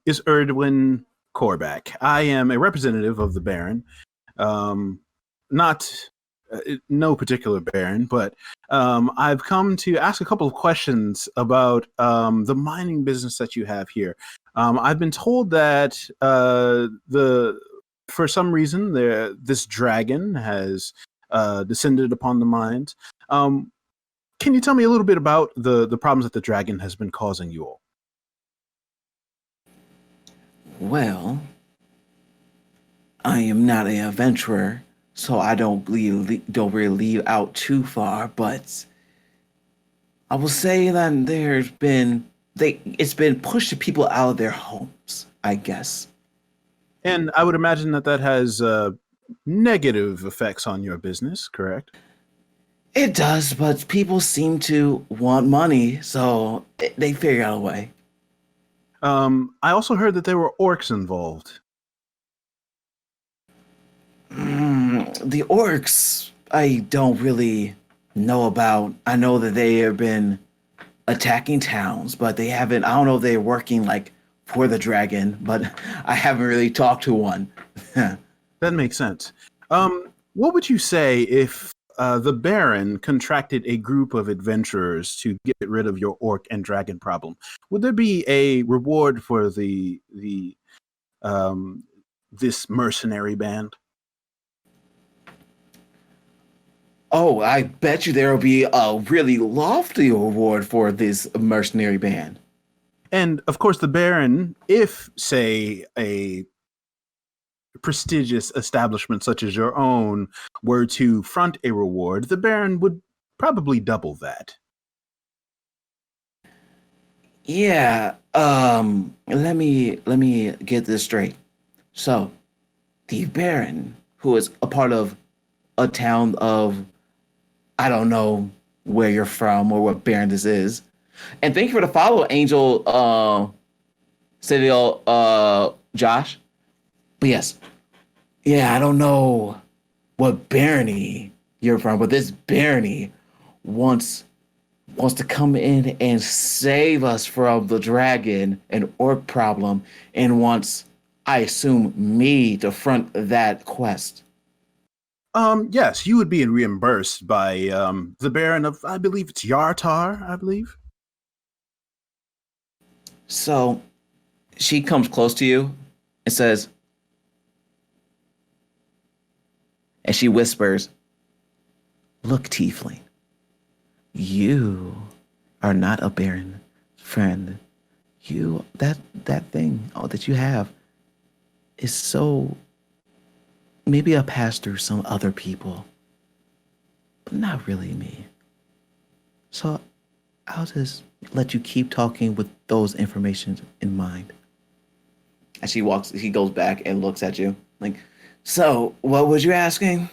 is Erdwin Corback. I am a representative of the Baron. Not no particular Baron, but I've come to ask a couple of questions about the mining business that you have here. I've been told that for some reason this dragon has descended upon the mines. Can you tell me a little bit about the problems that the dragon has been causing you all? Well, I am not an adventurer, so I don't really leave out too far, but I will say that it's been pushed people out of their homes, I guess. And I would imagine that has negative effects on your business, correct? It does, but people seem to want money, so they figure out a way. I also heard that there were orcs involved. The orcs, I don't really know about. I know that they have been attacking towns, but they haven't. I don't know if they're working like for the dragon, but I haven't really talked to one. That makes sense. What would you say if the Baron contracted a group of adventurers to get rid of your orc and dragon problem? Would there be a reward for this mercenary band? Oh, I bet you there will be a really lofty reward for this mercenary band. And of course, the Baron, if say a prestigious establishment such as your own were to front a reward, the Baron would probably double that. Yeah, let me get this straight. So, the Baron, who is a part of a town of, I don't know where you're from or what Baron this is. And thank you for the follow, Angel Citadel Josh. But yes. Yeah, I don't know what barony you're from, but this barony wants to come in and save us from the dragon and orc problem, and wants, I assume, me to front that quest. Yes, you would be reimbursed by the Baron of, I believe it's Yartar, I believe. So she comes close to you and says, And she whispers, "Look, tiefling, you are not a barren friend. You, that thing that you have is so maybe a pass through some other people, but not really me. So I'll just let you keep talking with those information in mind." And he goes back and looks at you like, "So what was you asking?"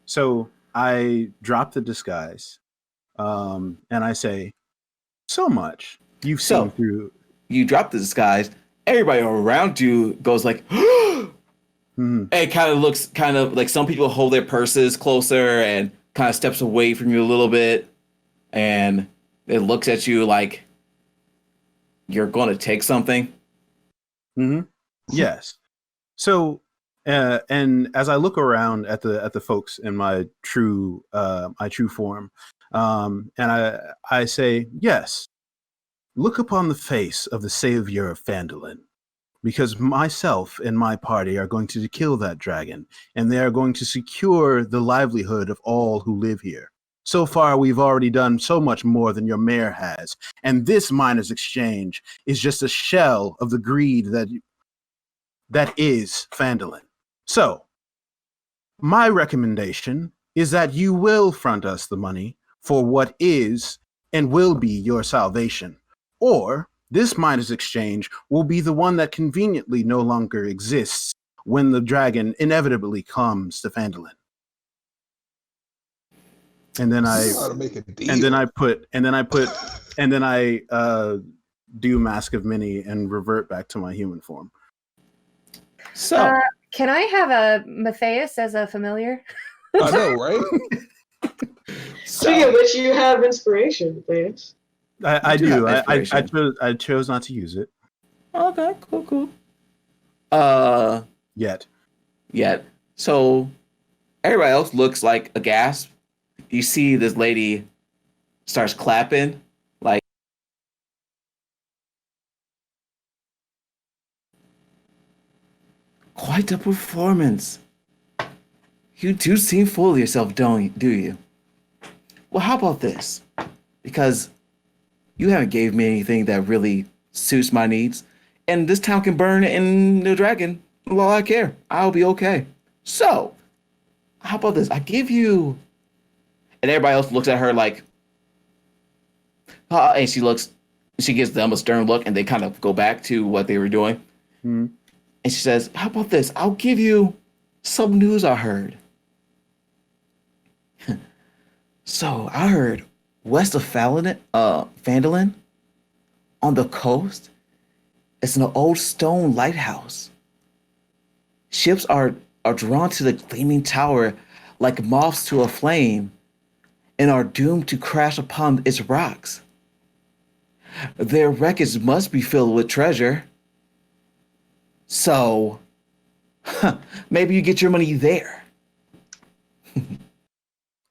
So I drop the disguise, and I say, "So much you've seen through." You drop the disguise. Everybody around you goes like, and kind of looks kind of like some people hold their purses closer and kind of steps away from you a little bit. And it looks at you like you're going to take something. Yes. So, and as I look around at the folks in my true form, and I say, yes, look upon the face of the savior of Phandalin, because myself and my party are going to kill that dragon, and they are going to secure the livelihood of all who live here. So far, we've already done so much more than your mayor has, and this miners' exchange is just a shell of the greed that is Phandalin. So, my recommendation is that you will front us the money for what is and will be your salvation, or this miners' exchange will be the one that conveniently no longer exists when the dragon inevitably comes to Phandalin. And then I do Mask of Many and revert back to my human form. So can I have a Matthias as a familiar? I know, right? Speaking of which, you have inspiration, Matthias. I do. I chose not to use it. Okay, cool. Yet. So everybody else looks like a gasp. You see this lady starts clapping, like, quite a performance. You do seem full of yourself, do you? Well, how about this? Because you haven't gave me anything that really suits my needs, and this town can burn in the dragon. Well, I care. I'll be okay. So, how about this? I give you... And everybody else looks at her like... and she gives them a stern look, and they kind of go back to what they were doing. Mm-hmm. And she says, how about this? I'll give you some news I heard. So, I heard west of Phandalin, on the coast, it's an old stone lighthouse. Ships are drawn to the gleaming tower like moths to a flame and are doomed to crash upon its rocks. Their wreckage must be filled with treasure. So, maybe you get your money there.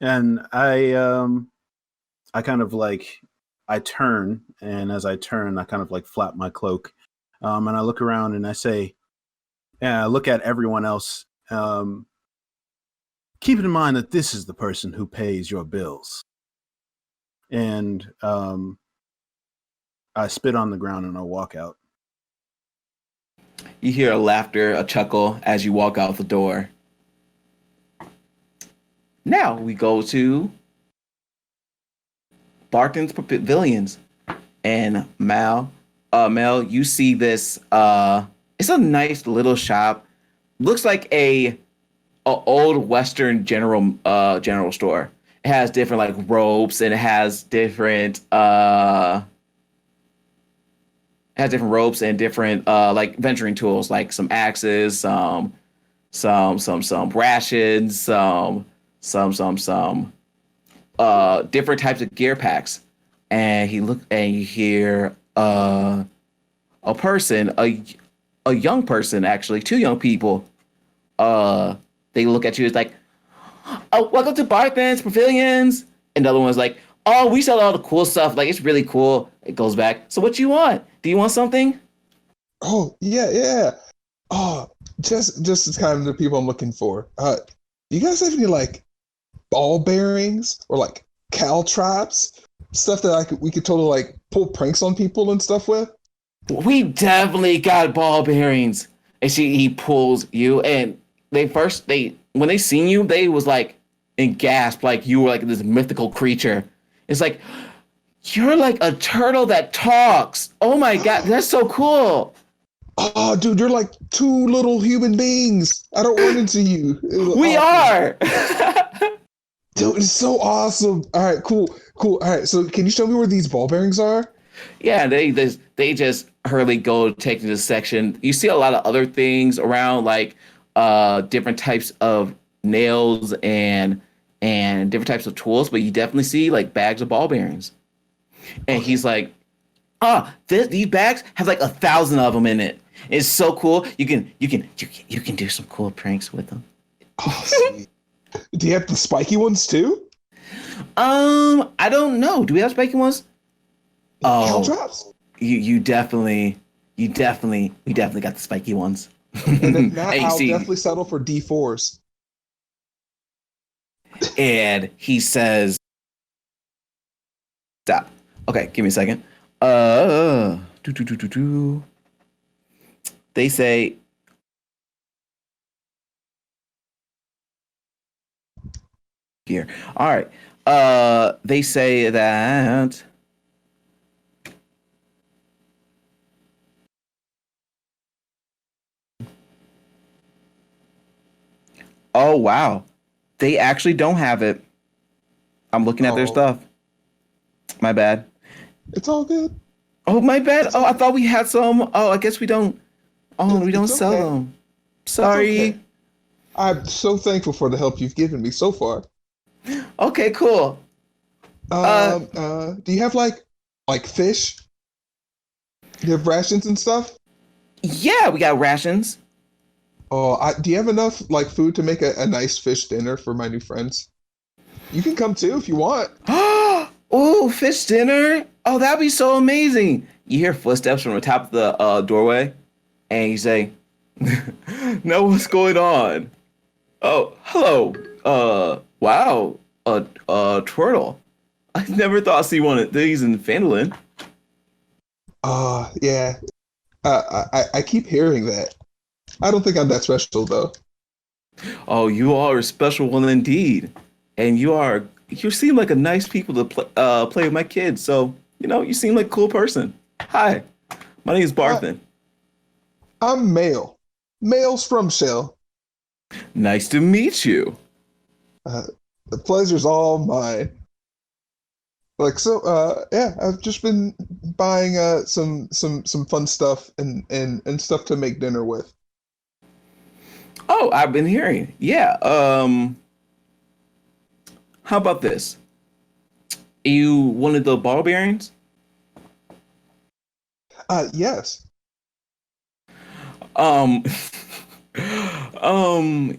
And I kind of like, I turn, and as I turn, I kind of like flap my cloak, and I look around and I say, I look at everyone else. Keep in mind that this is the person who pays your bills. And I spit on the ground and I walk out. You hear a laughter, a chuckle as you walk out the door. Now we go to Barton's Pavilions. And Mael, you see this. It's a nice little shop. Looks like a old Western general store. It has different like ropes, and it has different ropes and different like venturing tools, like some axes, some rations, some different types of gear packs. And you hear a person, a young person, actually, two young people. They look at you as like, "Oh, welcome to Barthen's Pavilions." And the other one's like, "Oh, we sell all the cool stuff. Like, it's really cool." It goes back. "So what you want? Do you want something?" Oh, yeah. Oh, just kind of the people I'm looking for. Do you guys have any like ball bearings or like cow traps? Stuff that we could totally like pull pranks on people and stuff with? We definitely got ball bearings. And he pulls you, and when they seen you, they was like in gasp, like you were like this mythical creature. It's like, you're like a turtle that talks. Oh my god, that's so cool. Oh, dude, you're like two little human beings. I don't run into you. We are. Dude, it's so awesome. All right, cool. All right, so can you show me where these ball bearings are? Yeah, they just hurriedly go take to this section. You see a lot of other things around, like different types of nails and different types of tools, but you definitely see like bags of ball bearings. And he's like, these bags have like 1,000 of them in it. It's so cool. You can do some cool pranks with them. Oh, sweet. Do you have the spiky ones too? I don't know. Do we have spiky ones? Cow traps? We definitely got the spiky ones. And then now Hey, I'll see. definitely settle for D4s. And he says, stop. Okay, give me a second. They say, here. All right. They say that oh wow. They actually don't have it. I'm looking at their stuff. My bad. It's all good. Oh, my bad. Oh, I thought we had some. Oh, I guess we don't. Oh, we don't It's sell okay. them. Sorry. Okay. I'm so thankful for the help you've given me so far. Okay, cool. Do you have like fish? Do you have rations and stuff? Yeah, we got rations. Oh, do you have enough like food to make a nice fish dinner for my new friends? You can come too if you want. Oh, fish dinner. Oh, that'd be so amazing. You hear footsteps from the top of the doorway, and you say, "Now what's going on?" Oh, hello. Wow. Turtle. I never thought I'd see one of these in Fandolin. Yeah. I keep hearing that. I don't think I'm that special though. Oh, you are a special one indeed, and you seem like a nice people to play with my kids. So you seem like a cool person. Hi, my name is Barthen. I'm Mael. Mael's from Shell. Nice to meet you. The pleasure's all mine. Yeah, I've just been buying some fun stuff and stuff to make dinner with. Oh, I've been hearing. Yeah. How about this? You wanted the ball bearings? Yes.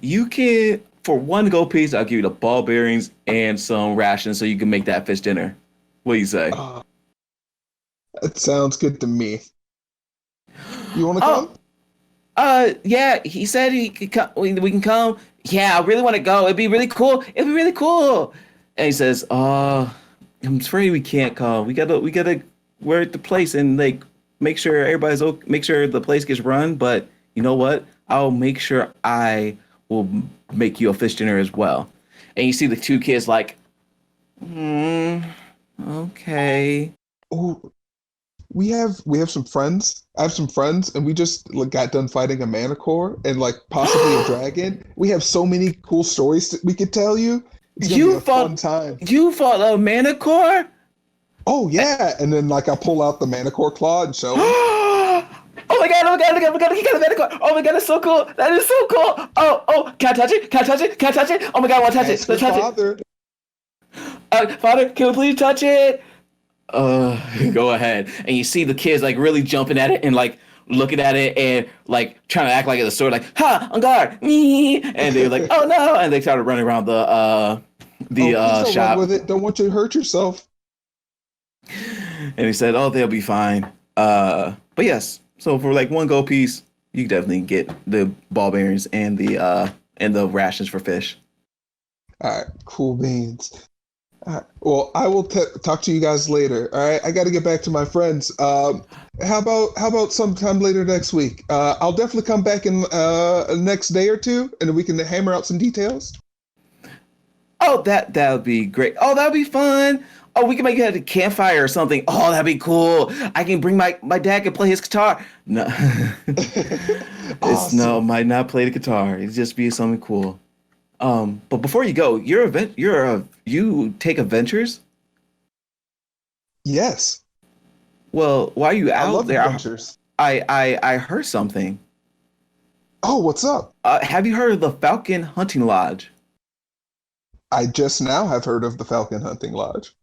You can, for one gold piece, I'll give you the ball bearings and some rations so you can make that fish dinner. What do you say? That sounds good to me. You want to come? Yeah, he said he could come. We can come. Yeah, I really want to go. It'd be really cool. And he says, I'm afraid we can't come. We gotta work the place and like make sure everybody's okay, make sure the place gets run. But you know what? I'll make sure I will make you a fish dinner as well. And you see the two kids like, okay. Oh, we have some friends. I have some friends, and we just got done fighting a manicore and like possibly a dragon. We have so many cool stories that we could tell you. It's gonna be a fun time. You fought a manicore? Oh yeah, and then like I pull out the manicore claw and show him. Oh my god, he got a manicore. Oh my god, that's so cool. That is so cool. Oh, can I touch it? Oh my god, I want to touch it. Let's touch it. Father, can we please touch it? Go ahead. And you see the kids like really jumping at it and like looking at it and like trying to act like it's a sword, like, ha, on guard. And they're like, oh no. And they started running around the don't shop. run with it. Don't want you to hurt yourself. And he said, oh, they'll be fine. But yes, so for like one gold piece, you can definitely get the ball bearings and the rations for fish. All right, cool beans. All right, well, I will talk to you guys later. All right, I got to get back to my friends. How about sometime later next week? I'll definitely come back in next day or two, and we can hammer out some details. Oh, that would be great. Oh, that would be fun. Oh, we can make it at a campfire or something. Oh, that'd be cool. I can bring my dad can play his guitar. No, Awesome. no, might not play the guitar. It'd just be something cool. But before you go, you take adventures. Yes, Well, why are you I out love there? adventures. I heard something. Oh, what's up? Have you heard of the Falcon Hunting Lodge? I just now have heard of the Falcon Hunting Lodge.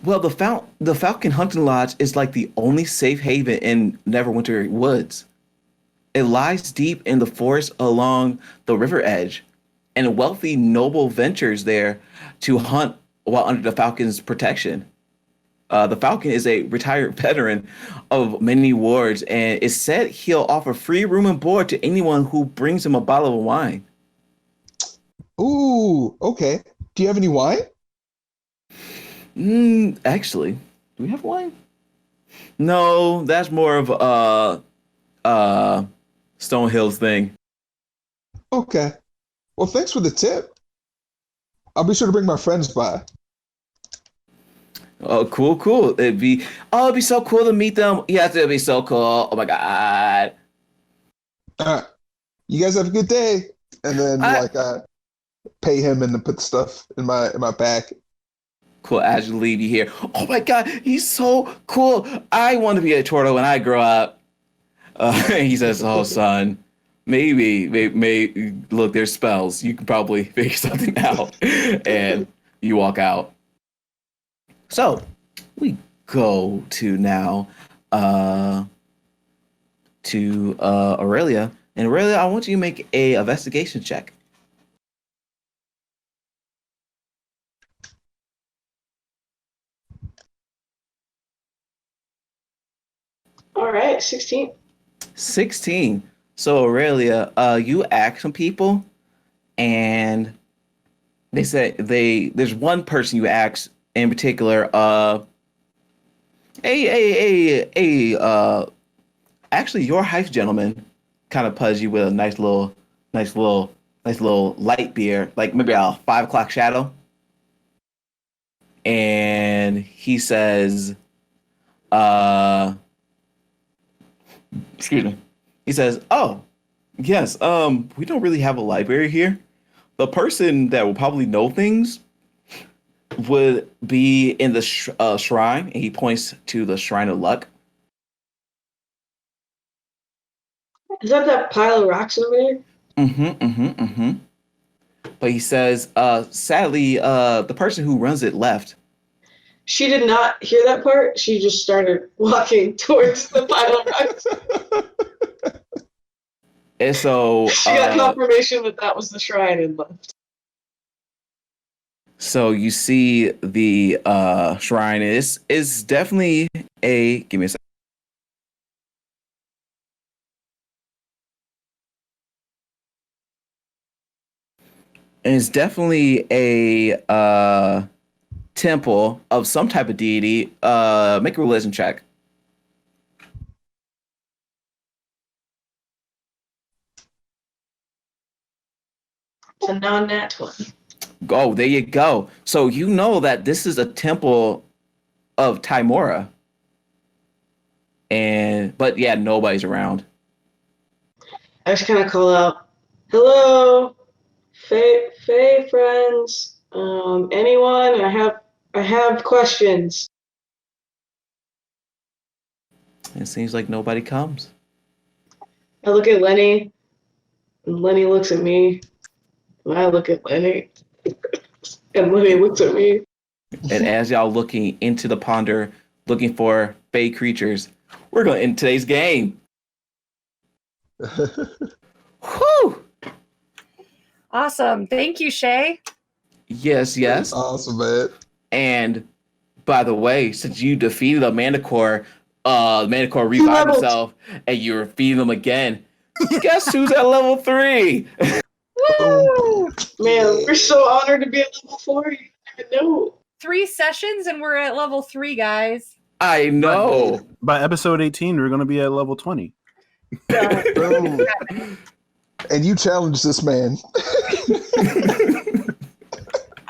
Well, the Falcon Hunting Lodge is like the only safe haven in Neverwinter Woods. It lies deep in the forest along the river edge, and wealthy noble ventures there to hunt while under the Falcon's protection. The Falcon is a retired veteran of many wars, and it's said he'll offer free room and board to anyone who brings him a bottle of wine. Ooh, okay. Do you have any wine? Actually, do we have wine? No, that's more of Stonehill's thing. Okay. Well, thanks for the tip. I'll be sure to bring my friends by. Oh, cool. It'd be so cool to meet them. Yes, it'd be so cool. Oh my god. All right. You guys have a good day. And then I pay him and then put stuff in my bag. Cool. As you leave, you hear, oh my god, he's so cool. I want to be a turtle when I grow up. He says, oh son, maybe look, there's spells. You can probably figure something out. And you walk out. So we go to now to Aurelia. And Aurelia, I want you to make a investigation check. All right, 16. 16. So Aurelia, you ask some people, and they said there's one person you ask in particular. Actually, your height gentleman kind of pudgy with a nice little light beer, like maybe a 5 o'clock shadow. And he says, excuse me. He says, "Oh, yes. We don't really have a library here. The person that will probably know things would be in the shrine." And he points to the Shrine of Luck. Is that pile of rocks over there? But he says, sadly, the person who runs it left. She did not hear that part. She just started walking towards the pile of rocks. And so She got confirmation that was the shrine and left. So you see the shrine is definitely a, give me a second. And it's definitely a temple of some type of deity. Make a religion check. It's a non-nat one. Oh, there you go. So you know that this is a temple of Timora. But yeah, nobody's around. I just kind of call out, "Hello, Fae friends. Anyone? I have questions." It seems like nobody comes. I look at Lenny, and Lenny looks at me, and I look at Lenny, and Lenny looks at me. And as y'all looking into the ponder, looking for Fae creatures, we're going to end today's game. Whew! Awesome. Thank you, Shay. Yes. Awesome, man. And by the way, since you defeated a Manticore, Manticore revived himself, and you're feeding them again. Guess who's at level 3? Woo! Man, we're so honored to be at level 4. You didn't know. 3 sessions and we're at level 3, guys. I know. By episode 18, we're going to be at level 20. Boom. And you challenged this man.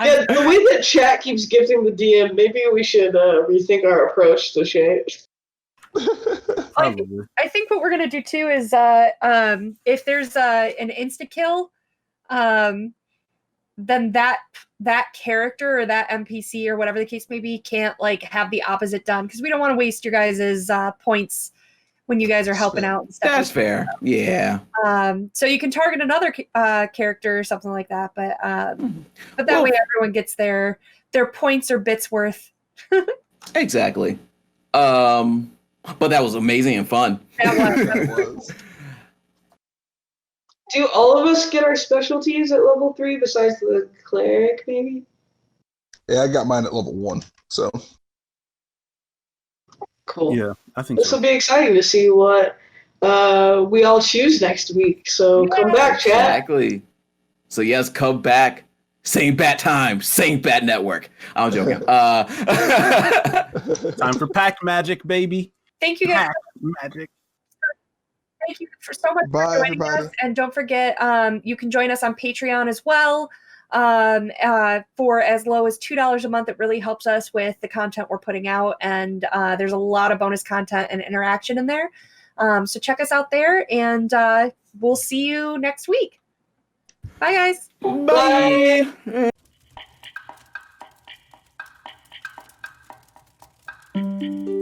Yeah, the way that chat keeps gifting the DM, maybe we should rethink our approach to shit. Probably. I think what we're gonna do too is if there's an insta kill, then that character or that NPC or whatever the case may be can't like have the opposite done, because we don't want to waste your guys' points when you guys are helping out and stuff. That's fair. Yeah. So you can target another character or something like that, but that Well- way everyone gets their points or bits worth. Exactly. But that was amazing and fun. That was. Do all of us get our specialties at level 3 besides the cleric, maybe? Yeah, I got mine at level 1. So Cool. Yeah, I think This so. will be exciting to see what we all choose next week. So come back, chat. Exactly. So yes, come back. Same bat time, same bat network. I'm joking. Time for pack magic, baby. Thank you guys. Pack magic. Thank you for so much Bye, for joining everybody. us. And don't forget, you can join us on Patreon as well. For as low as $2 a month. It really helps us with the content we're putting out. And there's a lot of bonus content and interaction in there. So check us out there, and we'll see you next week. Bye, guys. Bye. Bye.